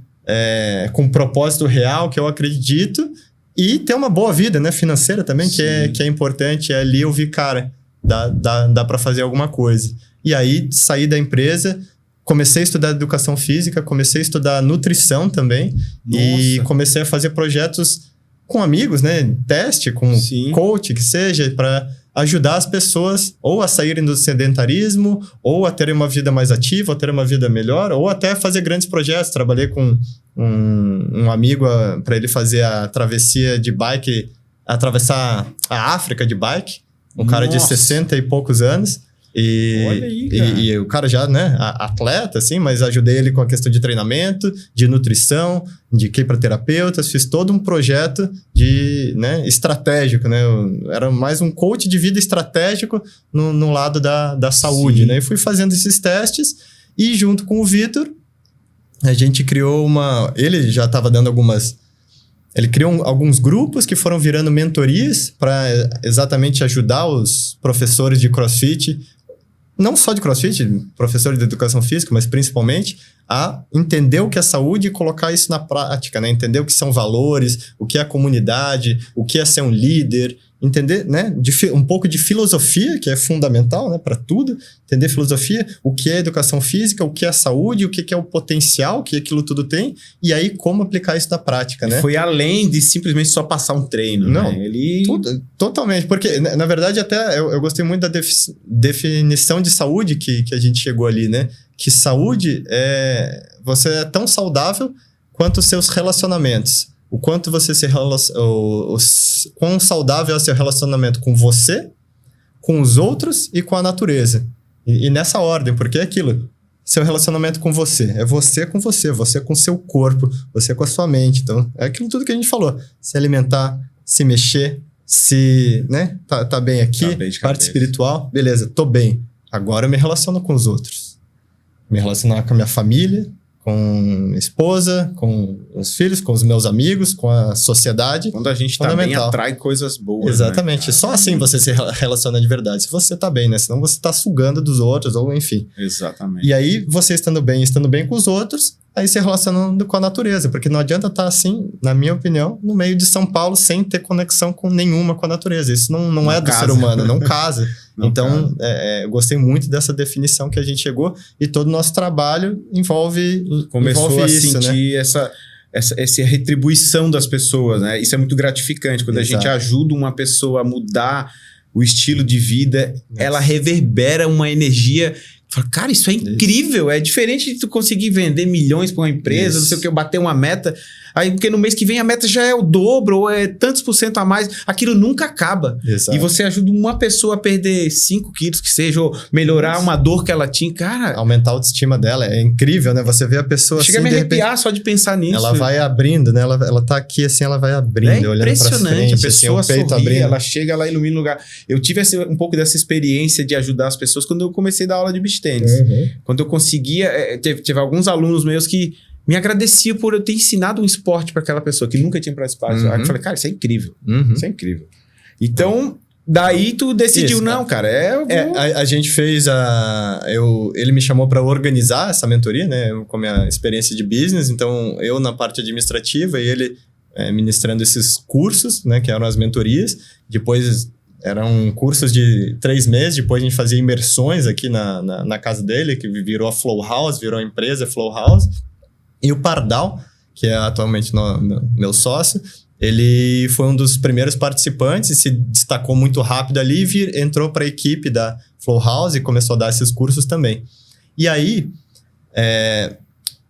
com um propósito real, que eu acredito, e ter uma boa vida, né, financeira também, que é importante. Ali eu vi, cara, dá para fazer alguma coisa. E aí saí da empresa, comecei a estudar educação física, comecei a estudar nutrição também, e comecei a fazer projetos com amigos, né, teste, com coach, que seja, para ajudar as pessoas ou a saírem do sedentarismo, ou a terem uma vida mais ativa, ou terem uma vida melhor, ou até fazer grandes projetos. Trabalhei com um amigo para ele fazer a travessia de bike, atravessar a África de bike, um cara de 60 e poucos anos. Olha aí, cara. E o cara já, né, atleta, assim, mas ajudei ele com a questão de treinamento, de nutrição, indiquei para terapeutas, fiz todo um projeto estratégico, né? Eu era mais um coach de vida estratégico no lado da saúde, né? E fui fazendo esses testes e junto com o Vitor, a gente criou ele já estava dando ele criou alguns grupos que foram virando mentorias para exatamente ajudar os professores de CrossFit, não só de CrossFit, professores de educação física, mas principalmente a entender o que é saúde e colocar isso na prática, né? Entender o que são valores, o que é a comunidade, o que é ser um líder, entender, né, um pouco de filosofia, que é fundamental, né, para tudo, entender filosofia, o que é educação física, o que é saúde, o que é o potencial que aquilo tudo tem, e aí como aplicar isso na prática, né? Foi além de simplesmente só passar um treino, não, né? Totalmente, porque na verdade até eu gostei muito da definição de saúde que a gente chegou ali, né? Que saúde você é tão saudável quanto os seus relacionamentos. O quanto você quão saudável é o seu relacionamento com você, com os outros e com a natureza. E nessa ordem, porque é aquilo. Seu relacionamento com você. É você com você com seu corpo, você com a sua mente. Então, é aquilo tudo que a gente falou. Se alimentar, se mexer, né? Tá bem aqui, tá bem de parte cabeça. espiritual. Beleza, tô bem. Agora eu me relaciono com os outros. Me relacionar com a minha família, com minha esposa, com os filhos, com os meus amigos, com a sociedade. Quando a gente tá bem, atrai coisas boas. Exatamente. Né? Só assim você se relaciona de verdade. Se você tá bem, né? Senão você tá sugando dos outros, ou enfim. Exatamente. E aí, você estando bem com os outros, aí se relacionando com a natureza. Porque não adianta estar assim, na minha opinião, no meio de São Paulo, sem ter conexão nenhuma com a natureza. Isso não é do ser humano, não casa. Então, eu gostei muito dessa definição que a gente chegou, e todo o nosso trabalho começou a isso, sentir, né? essa retribuição das pessoas, né? Isso é muito gratificante. Quando a gente ajuda uma pessoa a mudar o estilo de vida, ela reverbera uma energia. Fala, cara, isso é incrível. É diferente de tu conseguir vender milhões para uma empresa, não sei o que, bater uma meta. Aí, porque no mês que vem a meta já é o dobro, ou é tantos % a mais. Aquilo nunca acaba. Exato. E você ajuda uma pessoa a perder 5 quilos, que seja, ou melhorar uma dor que ela tinha. Cara, aumentar a autoestima dela. É incrível, né? Você vê a pessoa chega assim, a me arrepiar repente, só de pensar nisso. ela vai abrindo, né? Ela tá aqui assim, ela vai abrindo, olhando pra frente. Impressionante. A pessoa assim, o peito sorri, abrindo. ela chega, ela ilumina o lugar. Eu tive um pouco dessa experiência de ajudar as pessoas quando eu comecei a dar aula de beach tennis. Quando eu conseguia... Teve alguns alunos meus que me agradecia por eu ter ensinado um esporte para aquela pessoa que nunca tinha participado. Aí eu falei, cara, isso é incrível. Isso é incrível. Então, daí tu decidiu, Isso, não, cara, a gente fez ele me chamou para organizar essa mentoria, né? Com a minha experiência de business. Então, eu na parte administrativa e ele ministrando esses cursos, né? Que eram as mentorias. Depois, eram cursos de 3 meses. Depois, a gente fazia imersões aqui na casa dele, que virou a Flow House, virou a empresa Flow House. E o Pardal, que é atualmente meu sócio, ele foi um dos primeiros participantes e se destacou muito rápido ali e entrou para a equipe da Flow House e começou a dar esses cursos também. E aí,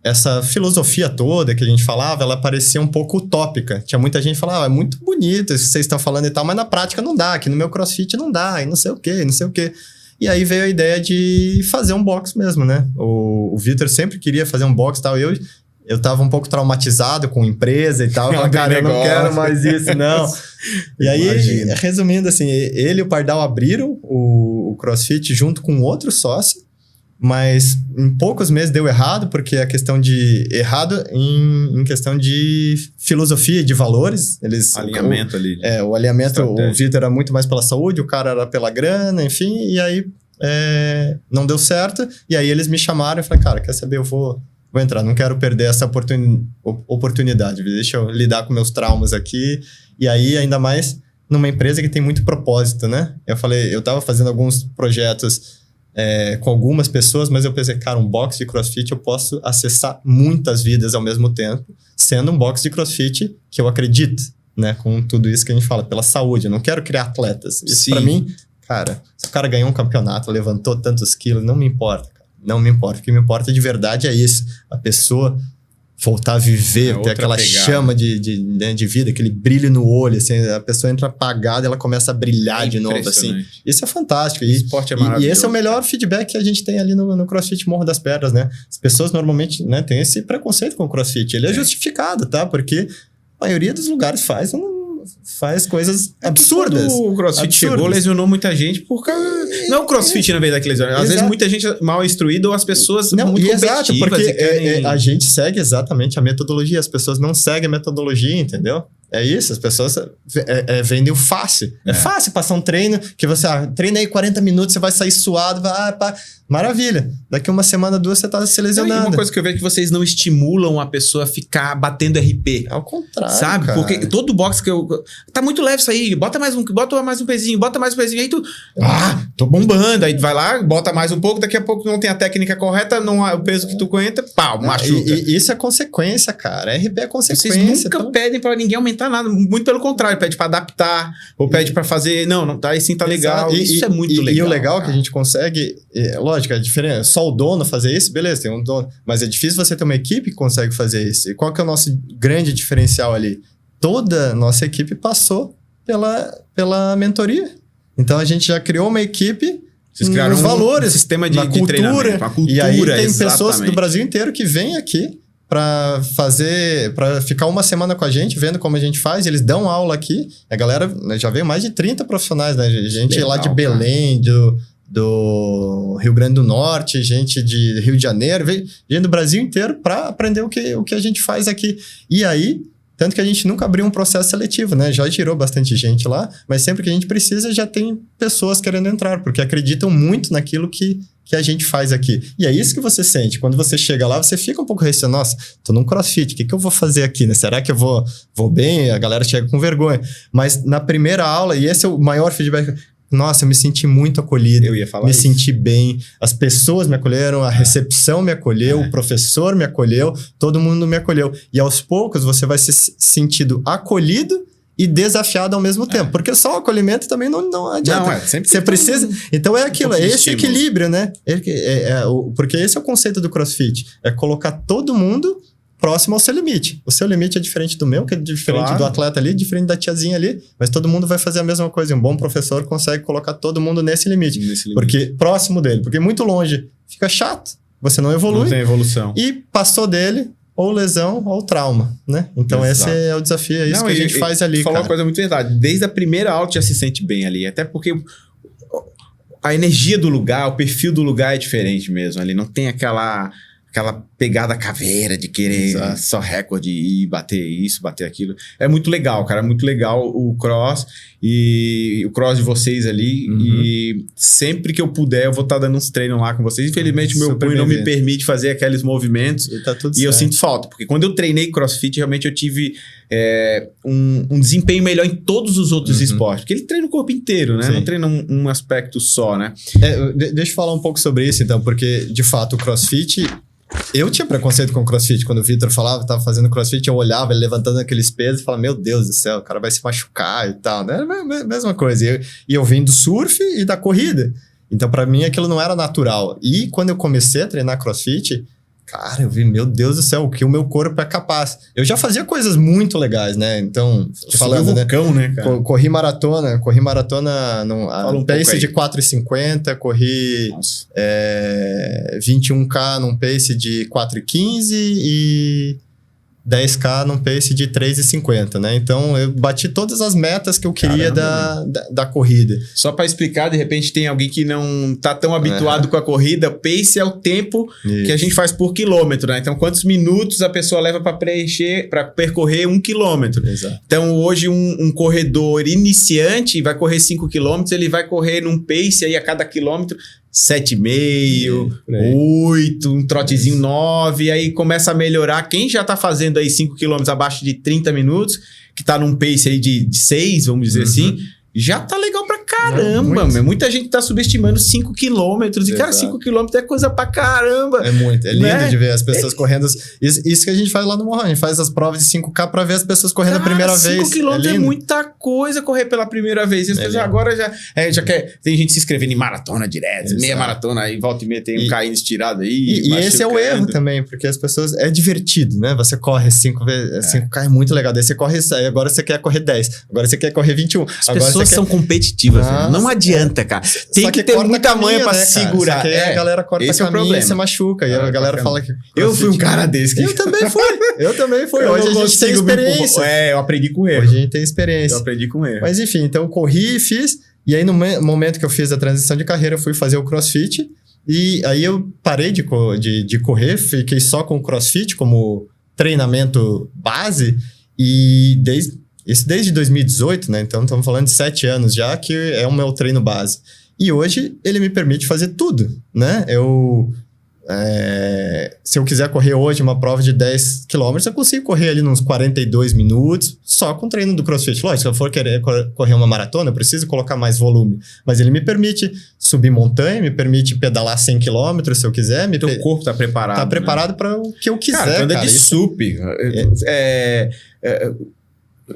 essa filosofia toda que a gente falava, ela parecia um pouco utópica. Tinha muita gente que falava, é muito bonito isso que vocês estão falando e tal, mas na prática não dá, aqui no meu CrossFit não dá, e não sei o quê, não sei o quê. E aí veio a ideia de fazer um box mesmo, né? O Vitor sempre queria fazer um box e tal, eu tava um pouco traumatizado com empresa e tal. Eu falei, cara, eu não quero mais isso, não. E aí, resumindo assim, ele e o Pardal abriram o CrossFit junto com outro sócio, mas em poucos meses deu errado, porque a questão de... Errado em questão de filosofia, de valores. Alinhamento ali. O alinhamento, o Vitor era muito mais pela saúde, o cara era pela grana, enfim, e aí não deu certo. E aí eles me chamaram e falei, cara, quer saber, eu vou entrar, não quero perder essa oportunidade, deixa eu lidar com meus traumas aqui, e aí ainda mais numa empresa que tem muito propósito, né? Eu tava fazendo alguns projetos com algumas pessoas, mas eu pensei, cara, um box de CrossFit eu posso acessar muitas vidas ao mesmo tempo, sendo um box de CrossFit que eu acredito, né? Com tudo isso que a gente fala, pela saúde, eu não quero criar atletas. Isso pra mim, cara, se o cara ganhou um campeonato, levantou tantos quilos, não me importa. Não me importa. O que me importa de verdade é isso. A pessoa voltar a viver, ter aquela chama de vida, aquele brilho no olho, assim, a pessoa entra apagada e ela começa a brilhar de novo, assim. Isso é fantástico. O esporte é maravilhoso. E esse é o melhor feedback que a gente tem ali no CrossFit Morro das Pedras, né? As pessoas normalmente, né, têm esse preconceito com o CrossFit. Ele é justificado, tá? Porque a maioria dos lugares faz coisas absurdas. O CrossFit chegou, lesionou muita gente por causa... Não é o CrossFit, na verdade, que lesiona. Às vezes muita gente mal instruída ou as pessoas muito competitivas. Exato, porque a gente segue exatamente a metodologia. As pessoas não seguem a metodologia, entendeu? É isso, as pessoas vendem o fácil. É fácil passar um treino que você treina aí 40 minutos, você vai sair suado, maravilha. Daqui uma semana, 2, você tá se lesionando. Uma coisa que eu vejo é que vocês não estimulam a pessoa a ficar batendo RP. Ao contrário, sabe? Cara. Porque todo box que tá muito leve isso aí, bota mais um pezinho, aí tu... tô bombando. Aí vai lá, bota mais um pouco, daqui a pouco não tem a técnica correta, não o peso que tu aguenta, machuca. E isso é consequência, cara. RP é consequência. Vocês nunca pedem pra ninguém aumentar nada, muito pelo contrário, pede pra adaptar, ou pede pra fazer, não tá, aí sim tá legal. Isso é muito legal. E o legal é que a gente consegue, lógico, é diferente, só o dono fazer isso, beleza, tem um dono, mas é difícil você ter uma equipe que consegue fazer isso. E qual que é o nosso grande diferencial ali? Toda nossa equipe passou pela mentoria. Então a gente já criou uma equipe. Vocês criaram valores, um sistema de cultura, treinamento, e aí tem pessoas do Brasil inteiro que vêm aqui para ficar uma semana com a gente, vendo como a gente faz. Eles dão aula aqui. A galera, já veio mais de 30 profissionais, né? Gente legal, lá de Belém, do Rio Grande do Norte, gente de Rio de Janeiro, gente do Brasil inteiro para aprender o que a gente faz aqui. E aí, tanto que a gente nunca abriu um processo seletivo, né? Já girou bastante gente lá, mas sempre que a gente precisa já tem pessoas querendo entrar, porque acreditam muito naquilo que a gente faz aqui. E é isso que você sente. Quando você chega lá, você fica um pouco receoso. Nossa, tô num CrossFit, o que eu vou fazer aqui, né? Será que eu vou bem? A galera chega com vergonha. Mas na primeira aula, e esse é o maior feedback... Nossa, eu me senti muito acolhido. Eu ia falar isso. Senti bem. As pessoas me acolheram, a recepção me acolheu, o professor me acolheu, todo mundo me acolheu. E aos poucos você vai se sentindo acolhido e desafiado ao mesmo tempo. Porque só o acolhimento também não adianta. Sempre você precisa... Então é aquilo, é esse equilíbrio, né? Porque esse é o conceito do CrossFit. É colocar todo mundo próximo ao seu limite. O seu limite é diferente do meu, que é diferente do atleta ali, diferente da tiazinha ali, mas todo mundo vai fazer a mesma coisa. E um bom professor consegue colocar todo mundo nesse limite. Porque próximo dele. Porque muito longe fica chato, você não evolui. Não tem evolução. E passou dele, ou lesão, ou trauma, né? Então esse é o desafio, é isso que a gente faz ali, cara. Falou uma coisa muito verdade. Desde a primeira aula já se sente bem ali. Até porque a energia do lugar, o perfil do lugar é diferente mesmo ali. Não tem aquela aquela pegada caveira de querer só recorde e bater isso, bater aquilo. É muito legal, cara. É muito legal o cross e o cross de vocês ali. E sempre que eu puder, eu vou estar dando uns treinos lá com vocês. Infelizmente, o meu punho não me permite fazer aqueles movimentos. E tá tudo certo. Eu sinto falta, porque quando eu treinei crossfit, realmente eu tive um desempenho melhor em todos os outros esportes. Porque ele treina o corpo inteiro, né? Sim. Não treina um aspecto só, né? Deixa eu falar um pouco sobre isso, então, porque, de fato, o crossfit... Eu tinha preconceito com o crossfit. Quando o Vitor falava que tava fazendo crossfit, eu olhava ele levantando aqueles pesos e falava, meu Deus do céu, o cara vai se machucar e tal. Né? Mesma coisa. E eu vim do surf e da corrida. Então, pra mim, aquilo não era natural. E quando eu comecei a treinar crossfit, cara, eu vi, meu Deus do céu, o que o meu corpo é capaz. Eu já fazia coisas muito legais, né? Então, falando, né, cara? Corri maratona num pace de 4,50, corri 21K num pace de 4,15 e 10K num pace de 3,50, né? Então, eu bati todas as metas que eu queria da corrida. Só para explicar, de repente tem alguém que não tá tão habituado com a corrida, pace é o tempo que a gente faz por quilômetro, né? Então, quantos minutos a pessoa leva para percorrer 1 quilômetro. Exato. Então, hoje um corredor iniciante vai correr 5 quilômetros, ele vai correr num pace aí a cada quilômetro 7,5, 8, um trotezinho 9, aí começa a melhorar. Quem já tá fazendo aí 5 km abaixo de 30 minutos, que tá num pace aí de 6, vamos dizer assim, já tá legal pra caramba, meu. Muita gente tá subestimando 5 quilômetros. E, cara, 5 quilômetros é coisa pra caramba. É muito. É lindo, né? De ver as pessoas correndo. Isso que a gente faz lá no Morro. A gente faz as provas de 5K pra ver as pessoas correndo a primeira vez. 5 quilômetros é muita coisa correr pela primeira vez. E as pessoas agora já quer... Tem gente se inscrevendo em maratona direto. Meia maratona, aí volta e meia tem um caindo estirado aí. E esse é o erro também, porque as pessoas... É divertido, né? Você corre 5K é muito legal. Daí você corre... Agora você quer correr 10. Agora você quer correr 21. As pessoas são competitivas, não adianta, cara. Tem que ter muita manha pra se segurar. Só que a galera corta a caminho e se machuca. E a galera fala que... Eu fui um cara desse. Eu também fui. Hoje a gente tem experiência. Eu aprendi com erro. Hoje a gente tem experiência. Eu aprendi com erro. Mas enfim, então eu corri e fiz. E aí no momento que eu fiz a transição de carreira, eu fui fazer o CrossFit. E aí eu parei de correr, fiquei só com o CrossFit como treinamento base. E desde 2018, né? Então, estamos falando de 7 anos já, que é o meu treino base. E hoje, ele me permite fazer tudo, né? Se eu quiser correr hoje uma prova de 10 km, eu consigo correr ali nos 42 minutos, só com o treino do CrossFit. Lógico, se eu for querer correr uma maratona, eu preciso colocar mais volume. Mas ele me permite subir montanha, me permite pedalar 100 km, se eu quiser. Teu corpo tá preparado. Tá preparado para o que eu quiser, cara. Anda de sup.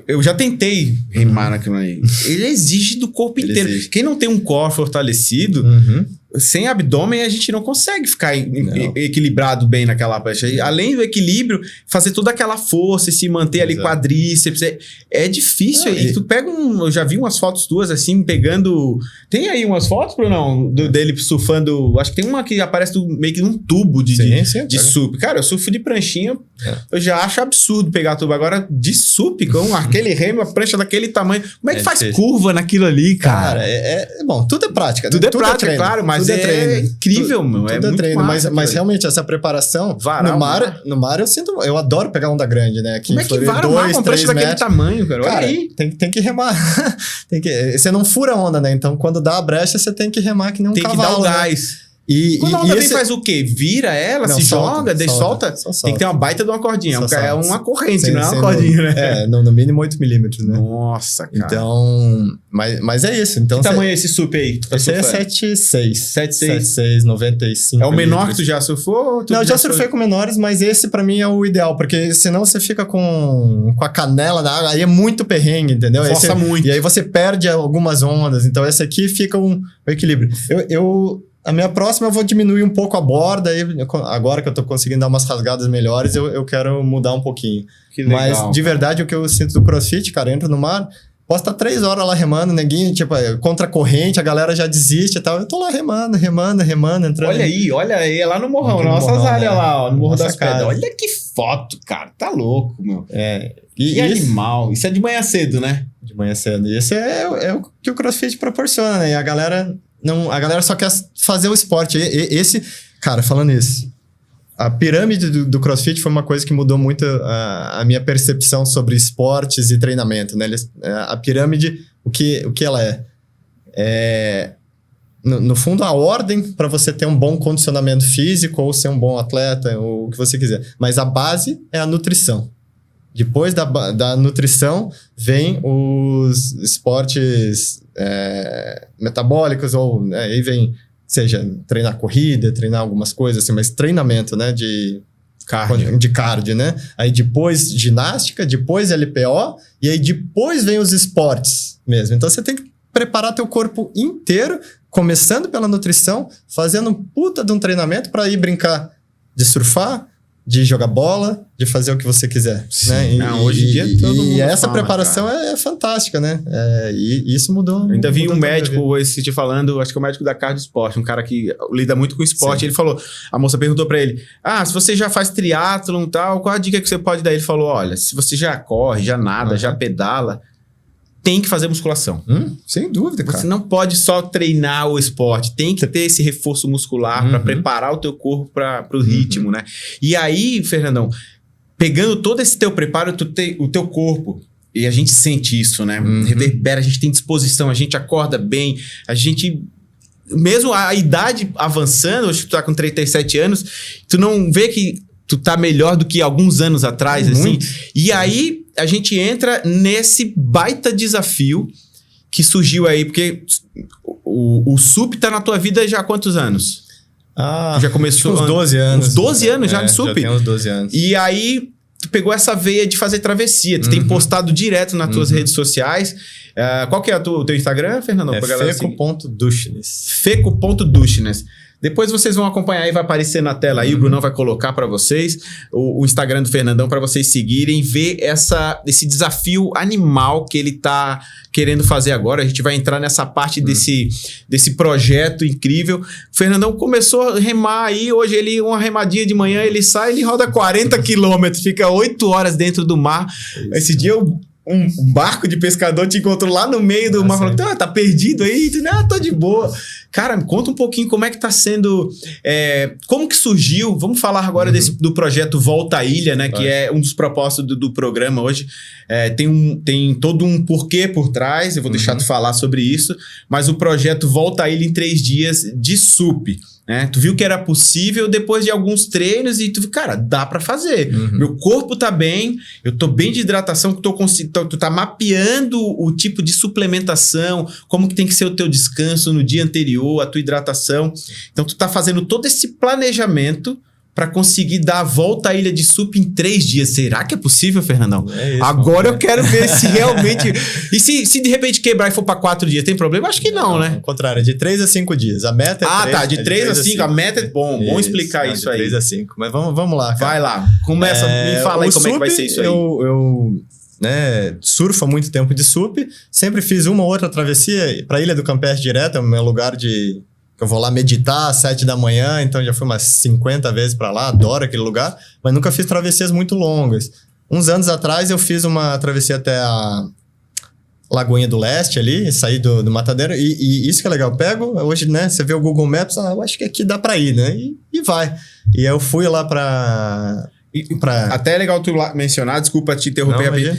Eu já tentei remar naquilo aí. Ele exige do corpo inteiro. Quem não tem um core fortalecido, sem abdômen, a gente não consegue ficar equilibrado bem naquela prancha. Além do equilíbrio, fazer toda aquela força e se manter ali quadríceps. É difícil. E tu pega eu já vi umas fotos tuas assim, pegando... Tem aí umas fotos, Bruno? Dele surfando... Acho que tem uma que aparece meio que num tubo de sup. Cara, eu surfo de pranchinha. Eu já acho absurdo pegar tubo. Agora, de sup, com aquele remo, a prancha daquele tamanho. Como é que faz curva naquilo ali, cara? Bom, tudo é prática. Tudo é prática, claro, mas é incrível, meu. Tudo é treino, mas realmente essa preparação... No mar eu sinto... Eu adoro pegar onda grande, né? Como é que vara uma prancha daquele tamanho, cara? Olha aí. Tem que remar. Você não fura a onda, né? Então, quando dá a brecha, você tem que remar que nem um cavalo. Tem que dar o gás. Quando a onda vem, faz o quê? Vira ela, se joga, solta. Tem que ter uma baita de uma cordinha. É uma corrente, não é uma cordinha, né? No mínimo 8 milímetros, né? Nossa, cara. Então, mas é isso. Então, que tamanho é esse sup aí? Esse é 7,6. 7,6, 95 É o menor que tu já surfou? Não, eu já surfei com menores, mas esse pra mim é o ideal, porque senão você fica com a canela na água, aí é muito perrengue, entendeu? Força muito. E aí você perde algumas ondas. Então, esse aqui fica um equilíbrio. A minha próxima eu vou diminuir um pouco a borda, aí, agora que eu tô conseguindo dar umas rasgadas melhores, eu quero mudar um pouquinho. Que legal, mas, de verdade, o que eu sinto do CrossFit, cara, entra no mar, posso estar 3 horas lá remando, neguinho, tipo, contra a corrente, a galera já desiste e tal. Eu tô lá remando, entrando. Olha aí, é lá no Morrão, na nossas áreas lá, ó, no Morro das Pedras. Olha que foto, cara, tá louco, meu. Que animal. Isso é de manhã cedo, né? De manhã cedo. E esse é o que o CrossFit proporciona, né? E a galera só quer fazer o esporte. Cara, falando isso, A pirâmide do CrossFit foi uma coisa que mudou muito a minha percepção sobre esportes e treinamento, né? A pirâmide, o que ela é? No fundo, a ordem para você ter um bom condicionamento físico ou ser um bom atleta, ou o que você quiser. Mas a base é a nutrição. Depois da nutrição, vem os esportes metabólicos, ou aí vem... Seja treinar corrida, treinar algumas coisas assim, mas treinamento, né? De cardio, né? Aí depois ginástica, depois LPO, e aí depois vem os esportes mesmo. Então você tem que preparar teu corpo inteiro, começando pela nutrição, fazendo um puta de um treinamento para ir brincar de surfar, de jogar bola, de fazer o que você quiser. Né? Hoje em dia todo mundo essa preparação é fantástica, né? E isso mudou. Eu ainda vi um médico esse te falando, acho que é o médico da Cardio Esporte, um cara que lida muito com esporte. Sim. Ele falou, a moça perguntou pra ele, se você já faz triatlon e tal, qual a dica que você pode dar? Ele falou, olha, se você já corre, já nada, já pedala, tem que fazer musculação. Sem dúvida, cara. Você não pode só treinar o esporte, tem que ter esse reforço muscular para preparar o teu corpo para o ritmo, né? E aí, Fernandão, pegando todo esse teu preparo, o teu corpo, e a gente sente isso, né? Reverbera, a gente tem disposição, a gente acorda bem, a gente... Mesmo a idade avançando, hoje tu tá com 37 anos, tu não vê que tu tá melhor do que alguns anos atrás, assim? E aí... a gente entra nesse baita desafio que surgiu aí, porque o SUP tá na tua vida já há quantos anos? Tu já começou... Uns 12 anos. Uns 12 anos já de SUP? Já tem uns 12 anos. E aí, tu pegou essa veia de fazer travessia. Tu tem postado direto nas tuas redes sociais. Qual que é o teu Instagram, Fernando? É feco.dushnes. Feco.dushnes. Depois vocês vão acompanhar e vai aparecer na tela aí, o Brunão vai colocar para vocês o Instagram do Fernandão para vocês seguirem, ver esse desafio animal que ele tá querendo fazer agora. A gente vai entrar nessa parte desse projeto incrível. O Fernandão começou a remar aí, hoje uma remadinha de manhã, ele sai, ele roda 40 quilômetros, fica 8 horas dentro do mar. Esse dia um barco de pescador te encontrou lá no meio do mar, falou, tá perdido aí? Tu, não, tô de boa. Cara, me conta um pouquinho como é que tá sendo, como que surgiu, vamos falar agora do projeto Volta à Ilha, né, que é um dos propósitos do programa hoje. Tem todo um porquê por trás, eu vou deixar tu falar sobre isso, mas o projeto Volta à Ilha em 3 dias de SUP. Né? Tu viu que era possível depois de alguns treinos e tu viu, cara, dá pra fazer. Meu corpo tá bem, eu tô bem de hidratação, tu tá mapeando o tipo de suplementação, como que tem que ser o teu descanso no dia anterior, a tua hidratação. Então tu tá fazendo todo esse planejamento para conseguir dar a volta à ilha de SUP em 3 dias. Será que é possível, Fernandão? Isso, agora eu quero ver se realmente... E se de repente quebrar e for para 4 dias, tem problema? Acho que não, né? Ao contrário, de 3 a 5 dias. A meta é 3. Tá, de 3 a 5. A meta é bom. Bom explicar isso aí. De 3 a 5. Mas vamos lá, cara. Vai lá. Começa, me fala aí como é que vai ser isso aí. Eu surfo há muito tempo de SUP. Sempre fiz uma ou outra travessia para a Ilha do Campeche direto. É o meu lugar de... Eu vou lá meditar às 7 da manhã, então já fui umas 50 vezes para lá, adoro aquele lugar, mas nunca fiz travessias muito longas. Uns anos atrás eu fiz uma travessia até a Lagoinha do Leste ali, saí do Matadeiro, e isso que é legal, eu pego, hoje, né, você vê o Google Maps, eu acho que aqui dá para ir, né, e vai. E eu fui lá para... Até é legal tu mencionar, desculpa te interromper,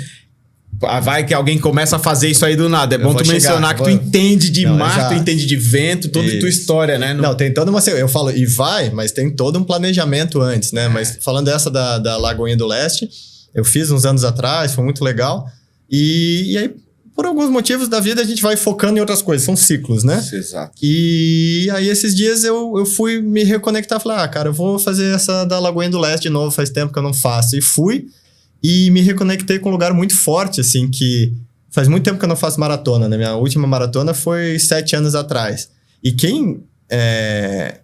vai que alguém começa a fazer isso aí do nada. É bom tu mencionar que tu entende de mar, tu entende de vento, toda a tua história, né? Não, tem toda uma... Eu falo, e vai, mas tem todo um planejamento antes, né? Mas falando dessa da Lagoinha do Leste, eu fiz uns anos atrás, foi muito legal. E aí, por alguns motivos da vida, a gente vai focando em outras coisas. São ciclos, né? Exato. E aí, esses dias, eu fui me reconectar. Falei, cara, eu vou fazer essa da Lagoinha do Leste de novo. Faz tempo que eu não faço. E fui... E me reconectei com um lugar muito forte, assim, que faz muito tempo que eu não faço maratona, né? Minha última maratona foi 7 anos atrás. E quem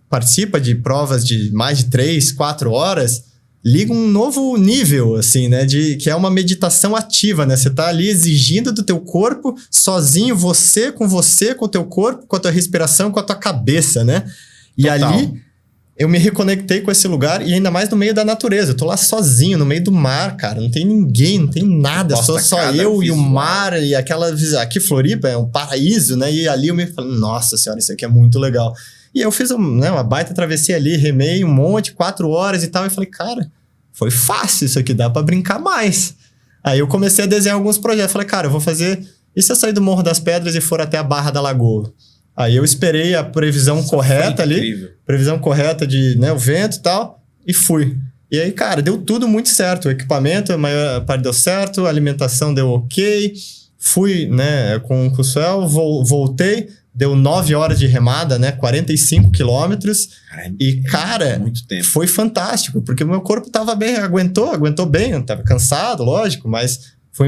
participa de provas de mais de 3, 4 horas, liga um novo nível, assim, né? Que é uma meditação ativa, né? Você tá ali exigindo do teu corpo, sozinho, você, com o teu corpo, com a tua respiração, com a tua cabeça, né? E Total. Ali... Eu me reconectei com esse lugar e ainda mais no meio da natureza. Eu tô lá sozinho, no meio do mar, cara. Não tem ninguém, não tem nada. Só eu e o mar e aquela... Aqui Floripa é um paraíso, né? E ali eu me falei, nossa senhora, isso aqui é muito legal. E eu fiz uma baita travessia ali, remei um monte, 4 horas e tal. E falei, cara, foi fácil isso aqui, dá pra brincar mais. Aí eu comecei a desenhar alguns projetos. Falei, cara, eu vou fazer... E se eu sair do Morro das Pedras e for até a Barra da Lagoa? Aí eu esperei a previsão correta ali. Previsão correta de o vento e tal. E fui. E aí, cara, deu tudo muito certo. O equipamento, a maior parte deu certo. A alimentação deu ok. Fui, com o Suel, voltei. Deu 9 horas de remada, 45 quilômetros. E, cara, muito tempo. Foi fantástico. Porque o meu corpo tava bem, aguentou bem. Eu tava cansado, lógico, mas... Foi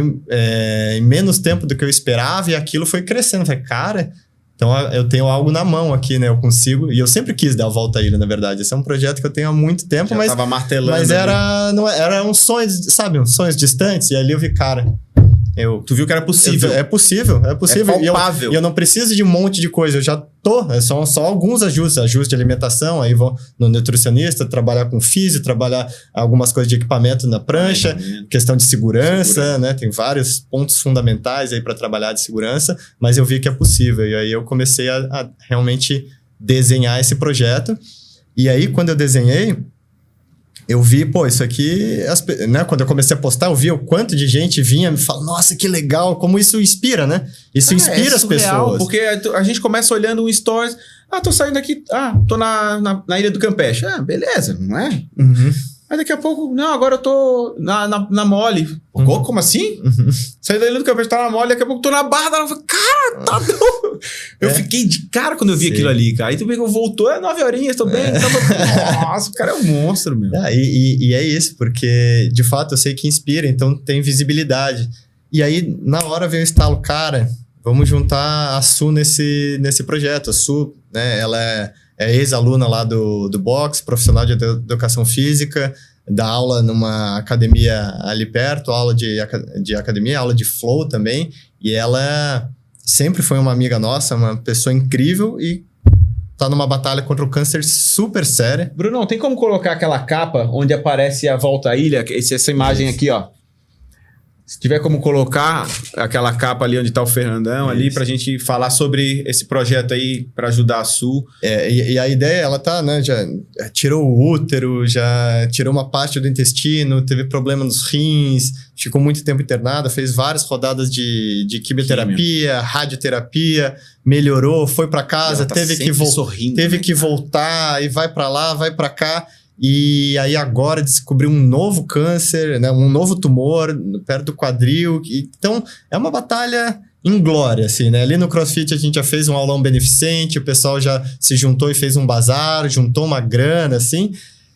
em menos tempo do que eu esperava e aquilo foi crescendo. Falei, cara, então eu tenho algo na mão aqui, né? Eu consigo... E eu sempre quis dar a volta à ilha, na verdade. Esse é um projeto que eu tenho há muito tempo, já tava martelando. Mas era um sonho, sabe? Uns sonhos distantes. E ali eu vi, cara... Tu viu que era possível. É possível. É palpável. E eu não preciso de um monte de coisa. Eu já tô. São só alguns ajustes. Ajuste de alimentação. Aí vou no nutricionista, trabalhar com físio, trabalhar algumas coisas de equipamento na prancha. Questão de segurança, né? Tem vários pontos fundamentais aí para trabalhar de segurança. Mas eu vi que é possível. E aí eu comecei a realmente desenhar esse projeto. E aí, quando eu desenhei... Eu vi, isso aqui... Quando eu comecei a postar, eu vi o quanto de gente vinha me falar, nossa, que legal, como isso inspira, né? Isso inspira as pessoas. Porque a gente começa olhando um stories, tô saindo aqui, tô na Ilha do Campeche. Beleza, não é? Uhum. Mas daqui a pouco, não, agora eu tô na Mole. Como assim? Uhum. Saí da Ilha do Campeche, tá na Mole, daqui a pouco tô na Barra da Lagoa. Cara, tá doido. Eu fiquei de cara quando eu vi aquilo ali, cara. Aí tu pegou, voltou, 9 horinhas, tô bem. Nossa, o cara é um monstro, meu. E é isso, porque de fato eu sei que inspira, então tem visibilidade. E aí, na hora veio o estalo, cara, vamos juntar a Su nesse projeto. A Su, ela é ex-aluna lá do boxe, profissional de educação física, dá aula numa academia ali perto, aula de academia, aula de flow também. E ela sempre foi uma amiga nossa, uma pessoa incrível e tá numa batalha contra o câncer super séria. Brunão, tem como colocar aquela capa onde aparece a volta à ilha? Essa imagem aqui, ó. Se tiver como colocar aquela capa ali onde tá o Fernandão ali pra gente falar sobre esse projeto aí pra ajudar a Su. E a ideia, ela tá, já tirou o útero, já tirou uma parte do intestino, teve problema nos rins, ficou muito tempo internada, fez várias rodadas de quimioterapia, radioterapia, melhorou, foi pra casa, teve que voltar e vai pra lá, vai pra cá. E aí agora descobriu um novo câncer, um novo tumor perto do quadril. Então, é uma batalha inglória, assim, né? Ali no CrossFit a gente já fez um aulão beneficente, o pessoal já se juntou e fez um bazar, juntou uma grana, assim.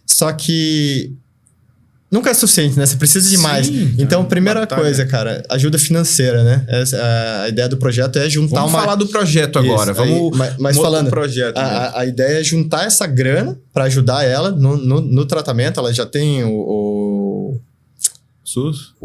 Só que nunca é suficiente, né? Você precisa de mais. Então, primeira coisa, cara, ajuda financeira, né? A ideia do projeto é juntar Vamos falar do projeto agora. Mas falando, projeto, a ideia é juntar essa grana para ajudar ela no tratamento. Ela já tem o SUS?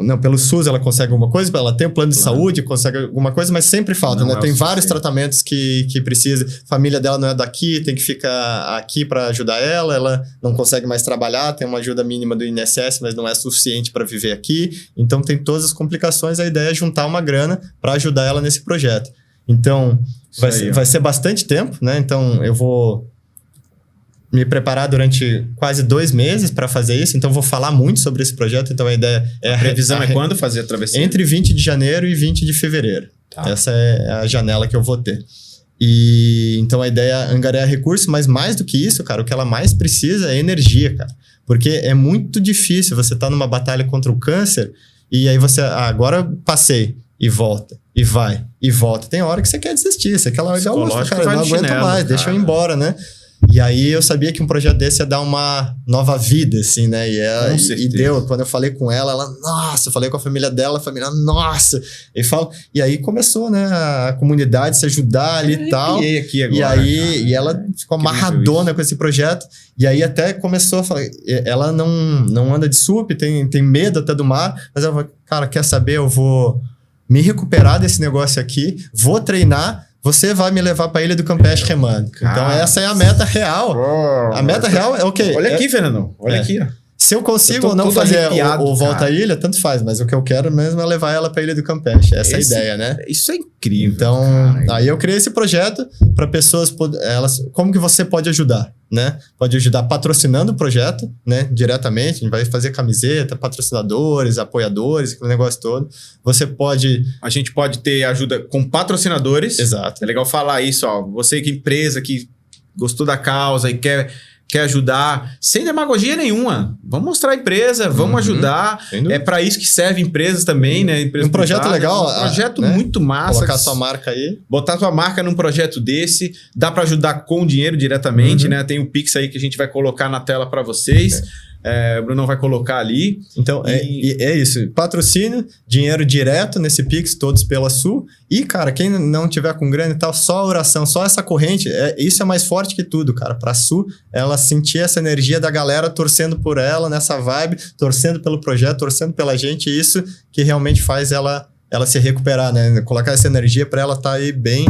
Não, pelo SUS ela consegue alguma coisa, ela tem o plano de saúde, consegue alguma coisa, mas sempre falta, né? Tem vários tratamentos que precisa. A família dela não é daqui, tem que ficar aqui para ajudar ela não consegue mais trabalhar, tem uma ajuda mínima do INSS, mas não é suficiente para viver aqui. Então tem todas as complicações, a ideia é juntar uma grana para ajudar ela nesse projeto. Então, vai ser bastante tempo, né? Então eu vou me preparar durante quase 2 meses para fazer isso, então vou falar muito sobre esse projeto. Então a ideia é... A previsão é quando fazer a travessia? Entre 20 de janeiro e 20 de fevereiro. Tá. Essa é a janela que eu vou ter. E então a ideia é angariar recursos, mas mais do que isso, cara, o que ela mais precisa é energia, cara. Porque é muito difícil você estar numa batalha contra o câncer e aí você, agora eu passei e volta, e vai, e volta. Tem hora que você quer desistir, você quer largar o osso, cara, não aguento mais, deixa eu ir embora, né? E aí eu sabia que um projeto desse ia dar uma nova vida, assim, né? E deu. Quando eu falei com ela, nossa, eu falei com a família dela, a família, nossa. E aí começou, né? A comunidade se ajudar ali e tal. Aqui agora, e ela ficou amarradona com esse projeto. E aí até começou a falar, ela não anda de SUP, tem medo até do mar, mas ela falou, cara, quer saber? Eu vou me recuperar desse negócio aqui, vou treinar. Você vai me levar para a Ilha do Campeche remando. Então, essa é a meta real. A meta real é o quê? Olha aqui, Fernando. Olha aqui, ó. Se eu consigo Eu tô ou não todo fazer arrepiado, o Volta à cara. Ilha, tanto faz. Mas o que eu quero mesmo é levar ela pra Ilha do Campeche. Essa é a ideia, né? Isso é incrível. Então, cara. aí eu criei esse projeto para pessoas, como que você pode ajudar, né? Pode ajudar patrocinando o projeto, né? Diretamente, a gente vai fazer camiseta, patrocinadores, apoiadores, aquele negócio todo. Você pode... A gente pode ter ajuda com patrocinadores. Exato. É legal falar isso, ó. Você que empresa que gostou da causa e quer ajudar, sem demagogia nenhuma. Vamos mostrar a empresa, vamos ajudar. É para isso que serve empresas também, né? Empresa Um projeto privada. legal. Um projeto né? muito massa. Colocar sua marca aí. Botar sua marca num projeto desse, dá para ajudar com dinheiro diretamente, né? Tem o Pix aí que a gente vai colocar na tela para vocês. O Bruno vai colocar ali. Então, é isso. Patrocínio, dinheiro direto nesse Pix, todos pela Sul. E, cara, quem não tiver com grana e tal, só a oração, só essa corrente, isso é mais forte que tudo, cara. Pra Sul, ela sentir essa energia da galera torcendo por ela, nessa vibe, torcendo pelo projeto, torcendo pela gente. E isso que realmente faz ela se recuperar, né? Colocar essa energia pra ela estar aí bem...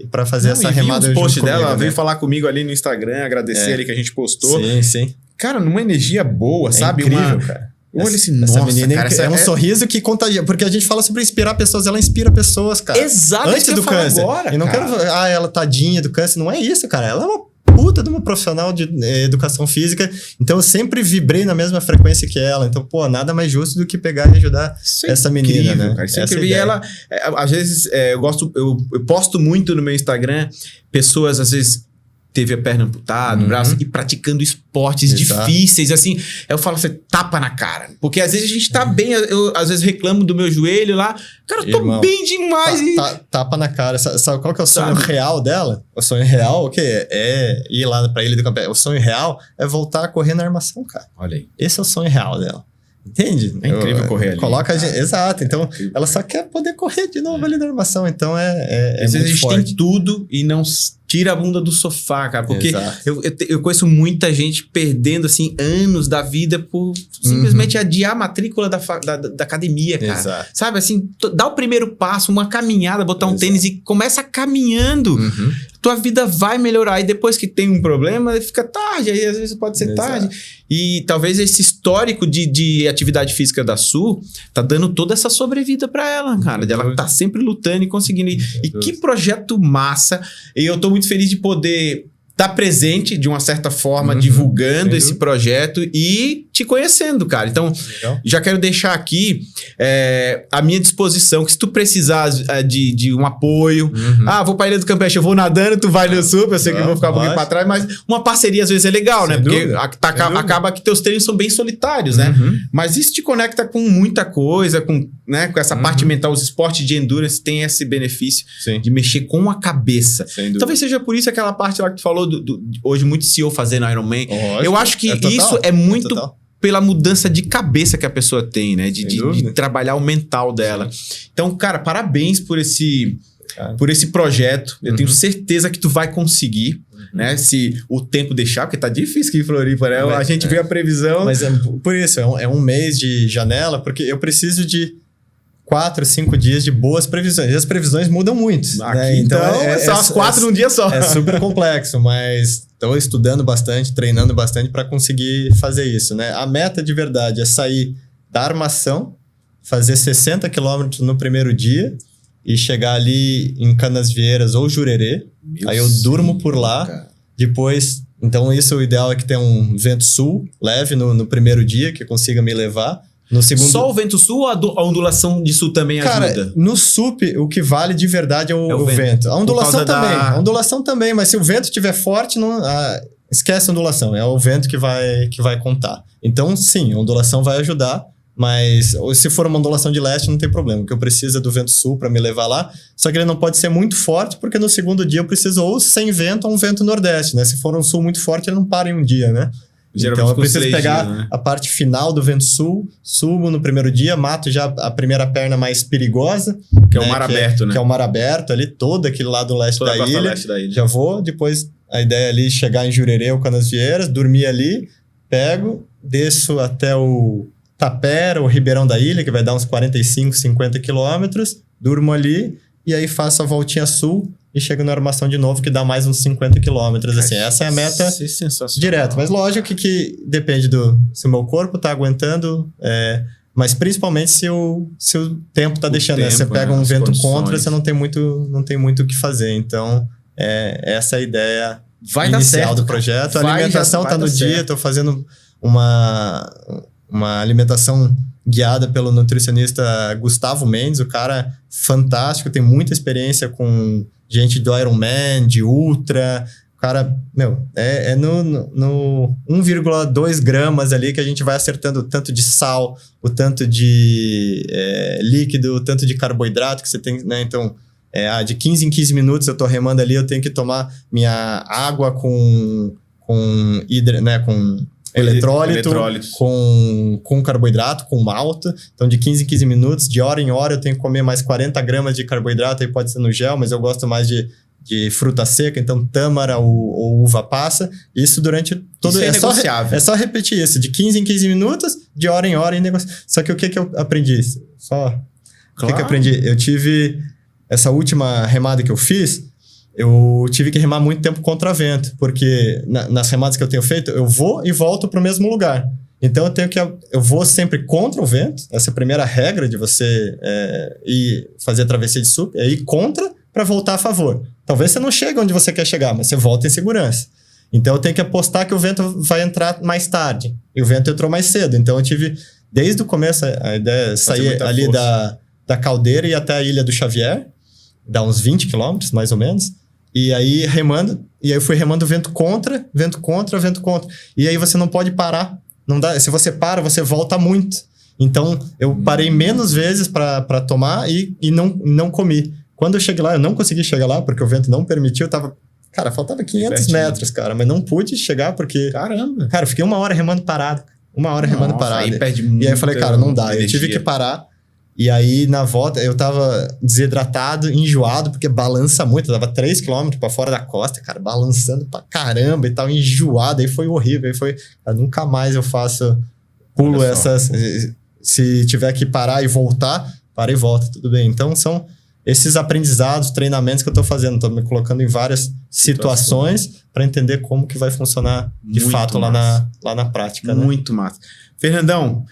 Pra fazer essa remada os posts dela, comigo, veio falar comigo ali no Instagram, agradecer ali que a gente postou. Sim, sim. Cara, numa energia boa, sabe? Incrível, cara. Eu olhei assim, essa nossa, menina cara, é um sorriso que contagia. Porque a gente fala sobre inspirar pessoas, ela inspira pessoas, cara. Exato, Antes do câncer. Agora, e não cara. quero... ela tadinha do câncer. Não é isso, cara. Ela é uma puta de uma profissional de educação física. Então, eu sempre vibrei na mesma frequência que ela. Então, pô, nada mais justo do que pegar e ajudar essa menina, né? Cara, isso é incrível. E ela, às vezes, eu posto muito no meu Instagram, pessoas, às vezes, teve a perna amputada, o braço, e praticando esportes difíceis, assim. Eu falo assim, tapa na cara. Porque às vezes a gente tá bem, eu às vezes reclamo do meu joelho lá, cara, eu tô bem demais. Tapa na cara. Sabe qual que é o sonho real dela? O sonho real, o quê? É ir lá pra Ilha do Campeche. O sonho real é voltar a correr na armação, cara. Olha aí. Esse é o sonho real dela. Entende? É incrível correr ali. Coloca exato. Então, ela só quer poder correr de novo ali na armação. Então, às vezes a gente tem tudo e não tira a bunda do sofá, cara. Porque eu conheço muita gente perdendo, assim, anos da vida por simplesmente adiar a matrícula da academia, cara. Exato. Sabe, assim, dá o primeiro passo, uma caminhada, botar um tênis e começa caminhando. Tua vida vai melhorar. E depois que tem um problema, fica tarde. Aí às vezes pode ser tarde. E talvez esse histórico de atividade física da Sul tá dando toda essa sobrevida pra ela, cara. Ela tá sempre lutando e conseguindo. E que projeto massa. E eu tô muito feliz de poder estar presente, de uma certa forma, divulgando esse projeto e te conhecendo, cara. Então, já quero deixar aqui a minha disposição, que se tu precisar de um apoio, vou pra Ilha do Campeche, eu vou nadando, tu vai no SUP, eu sei que eu vou ficar um pouquinho pra trás, mas uma parceria às vezes é legal, né? Porque acaba que teus treinos são bem solitários, né? Mas isso te conecta com muita coisa, com essa parte mental. Os esportes de endurance têm esse benefício de mexer com a cabeça. Talvez seja por isso aquela parte lá que tu falou, hoje muito CEO fazendo Ironman. Eu acho que isso é muito pela mudança de cabeça que a pessoa tem, né? De trabalhar o mental dela. Então, cara, parabéns por esse projeto. Eu tenho certeza que tu vai conseguir, né? Se o tempo deixar, porque tá difícil aqui em Floripa, né? A gente vê a previsão. Mas por isso, é um mês de janela, porque eu preciso de 4, 5 dias de boas previsões. E as previsões mudam muito. Aqui, né? então são as 4 num dia só. É super complexo, mas estou estudando bastante, treinando bastante para conseguir fazer isso, né? A meta de verdade é sair da armação, fazer 60 quilômetros no primeiro dia e chegar ali em Canasvieiras ou Jurerê. Aí eu durmo por lá. Cara. Depois, então isso o ideal é que tenha um vento sul leve no primeiro dia, que consiga me levar. No segundo... Só o vento sul ou a ondulação de sul também ajuda? Cara, no SUP, o que vale de verdade é o vento. A ondulação também. A ondulação também, mas se o vento estiver forte, esquece a ondulação. É o vento que vai contar. Então, sim, a ondulação vai ajudar, mas se for uma ondulação de leste, não tem problema. O que eu preciso é do vento sul para me levar lá. Só que ele não pode ser muito forte, porque no segundo dia eu preciso ou sem vento ou um vento nordeste, né? Se for um sul muito forte, ele não para em um dia, né? Geralmente então eu preciso pegar dias, né? A parte final do vento sul, subo no primeiro dia, mato já a primeira perna mais perigosa. Que é o mar aberto, né? Que é o mar aberto ali, todo aquele lado leste da ilha. Leste da ilha. Já vou, depois a ideia ali é chegar em Jurerê ou Canasvieiras, dormir ali, pego, desço até o Tapera, o Ribeirão da Ilha, que vai dar uns 45, 50 quilômetros, durmo ali e aí faço a voltinha sul e chego na armação de novo, que dá mais uns 50 quilômetros. Assim, essa é a meta direto. Mas lógico que depende se o meu corpo tá aguentando, mas principalmente se o tempo tá deixando. Tempo, você pega um vento contra, você não tem muito o que que Então, essa é a ideia inicial do projeto. A alimentação tá no dia, tô fazendo uma alimentação guiada pelo nutricionista Gustavo Mendes, o cara fantástico, tem muita experiência com gente do Ironman, de Ultra. O cara, no 1,2 gramas ali que a gente vai acertando o tanto de sal, o tanto de líquido, o tanto de carboidrato que você tem, né? Então, de 15 em 15 minutos eu tô remando ali, eu tenho que tomar minha água com eletrólitos. Com carboidrato, com malta. Então, de 15 em 15 minutos, de hora em hora, eu tenho que comer mais 40 gramas de carboidrato. Aí pode ser no gel, mas eu gosto mais de fruta seca. Então, tâmara ou uva passa. Isso durante todo... Isso é negociável. É só repetir isso. De 15 em 15 minutos, de hora em hora. Só que o que eu aprendi? O que eu aprendi? Eu tive... Essa última remada que eu fiz... Eu tive que remar muito tempo contra vento, porque nas remadas que eu tenho feito, eu vou e volto para o mesmo lugar. Então, eu vou sempre contra o vento. Essa é a primeira regra de você ir fazer a travessia de SUP, é ir contra para voltar a favor. Talvez você não chegue onde você quer chegar, mas você volta em segurança. Então, eu tenho que apostar que o vento vai entrar mais tarde. E o vento entrou mais cedo. Então, eu tive, desde o começo, a ideia é sair ali da Caldeira e até a Ilha do Xavier. Dá uns 20 quilômetros, mais ou menos. E aí, eu fui remando vento contra. E aí, você não pode parar. Não dá, se você para, você volta muito. Então, eu parei menos vezes para tomar e não comi. Quando eu cheguei lá, eu não consegui chegar lá, porque o vento não permitiu. Cara, faltava 500 metros, cara. Mas não pude chegar, porque... Caramba! Cara, eu fiquei 1 hora remando parado. 1 hora remando parado. Aí perde muito. E aí, eu falei, cara, não dá. Eu tive que parar. E aí, na volta, eu tava desidratado, enjoado, porque balança muito. Eu tava 3 km pra fora da costa, cara, balançando pra caramba e tal, enjoado. Aí foi horrível. Cara, nunca mais eu pulo essas... Se tiver que parar e voltar, para e volta, tudo bem. Então, são esses aprendizados, treinamentos que eu tô fazendo. Tô me colocando em várias situações para entender como que vai funcionar de fato lá na prática. Muito massa. Fernandão,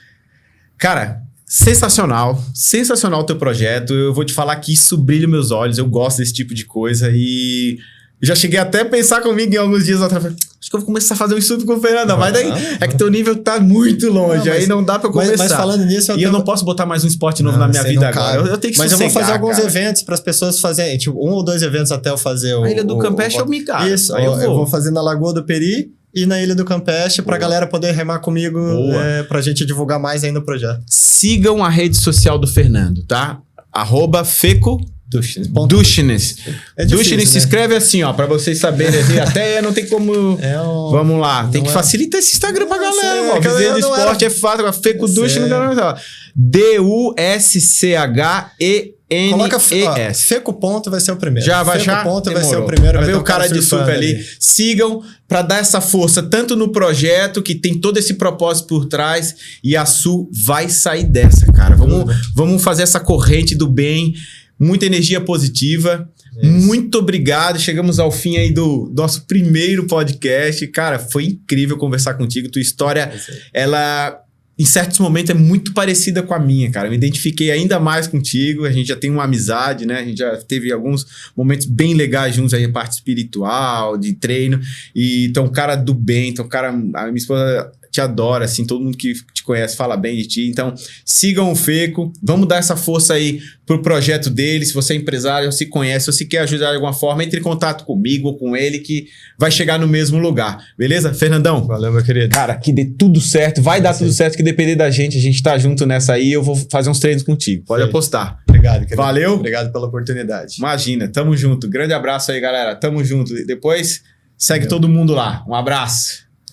cara... Sensacional o teu projeto. Eu vou te falar que isso brilha meus olhos. Eu gosto desse tipo de coisa e já cheguei até a pensar comigo em alguns dias atrás. Acho que eu vou começar a fazer um estudo com o Fernando. Mas daí é que teu nível tá muito longe. Aí não dá pra eu começar. Mas falando nisso... eu não posso botar mais um esporte novo na minha vida agora. Eu tenho que Mas eu vou fazer alguns eventos para as pessoas fazerem. Tipo, 1 ou 2 eventos até eu fazer a Ilha do Campeche eu me cago. Isso. Aí eu vou fazer na Lagoa do Peri e na Ilha do Campeche pra galera poder remar comigo, pra gente divulgar mais ainda o projeto. Sigam a rede social do Fernando, tá? @Feco Dushnes. Dushnes se escreve assim, ó, pra vocês saberem. Assim, até não tem como... Vamos lá. Tem que facilitar esse Instagram pra galera. Visendo esporte é fácil. Feco Dushnes. DUSCHENES. Coloca Feco Ponto vai ser o primeiro. Já vai achar? Feco Ponto vai ser o primeiro. Vai ver o cara de SUP ali. Sigam para dar essa força, tanto no projeto, que tem todo esse propósito por trás, e a Su vai sair dessa, cara. Vamos fazer essa corrente do bem, muita energia positiva. Muito obrigado. Chegamos ao fim aí do nosso primeiro podcast. Cara, foi incrível conversar contigo. Tua história, ela... em certos momentos é muito parecida com a minha, cara. Eu me identifiquei ainda mais contigo. A gente já tem uma amizade, né? A gente já teve alguns momentos bem legais juntos aí, a parte espiritual, de treino. E então, cara do bem, a minha esposa te adora, assim, todo mundo que te conhece fala bem de ti. Então, sigam o Feco. Vamos dar essa força aí pro projeto dele. Se você é empresário, ou se conhece, ou se quer ajudar de alguma forma, entre em contato comigo ou com ele, que vai chegar no mesmo lugar. Beleza? Fernandão? Valeu, meu querido. Cara, que dê tudo certo. Vai dar tudo certo, que depender da gente. A gente tá junto nessa aí. Eu vou fazer uns treinos contigo. Pode apostar. Obrigado, querido. Valeu. Obrigado pela oportunidade. Imagina. Tamo junto. Grande abraço aí, galera. Tamo junto. Depois, segue todo mundo lá. Um abraço.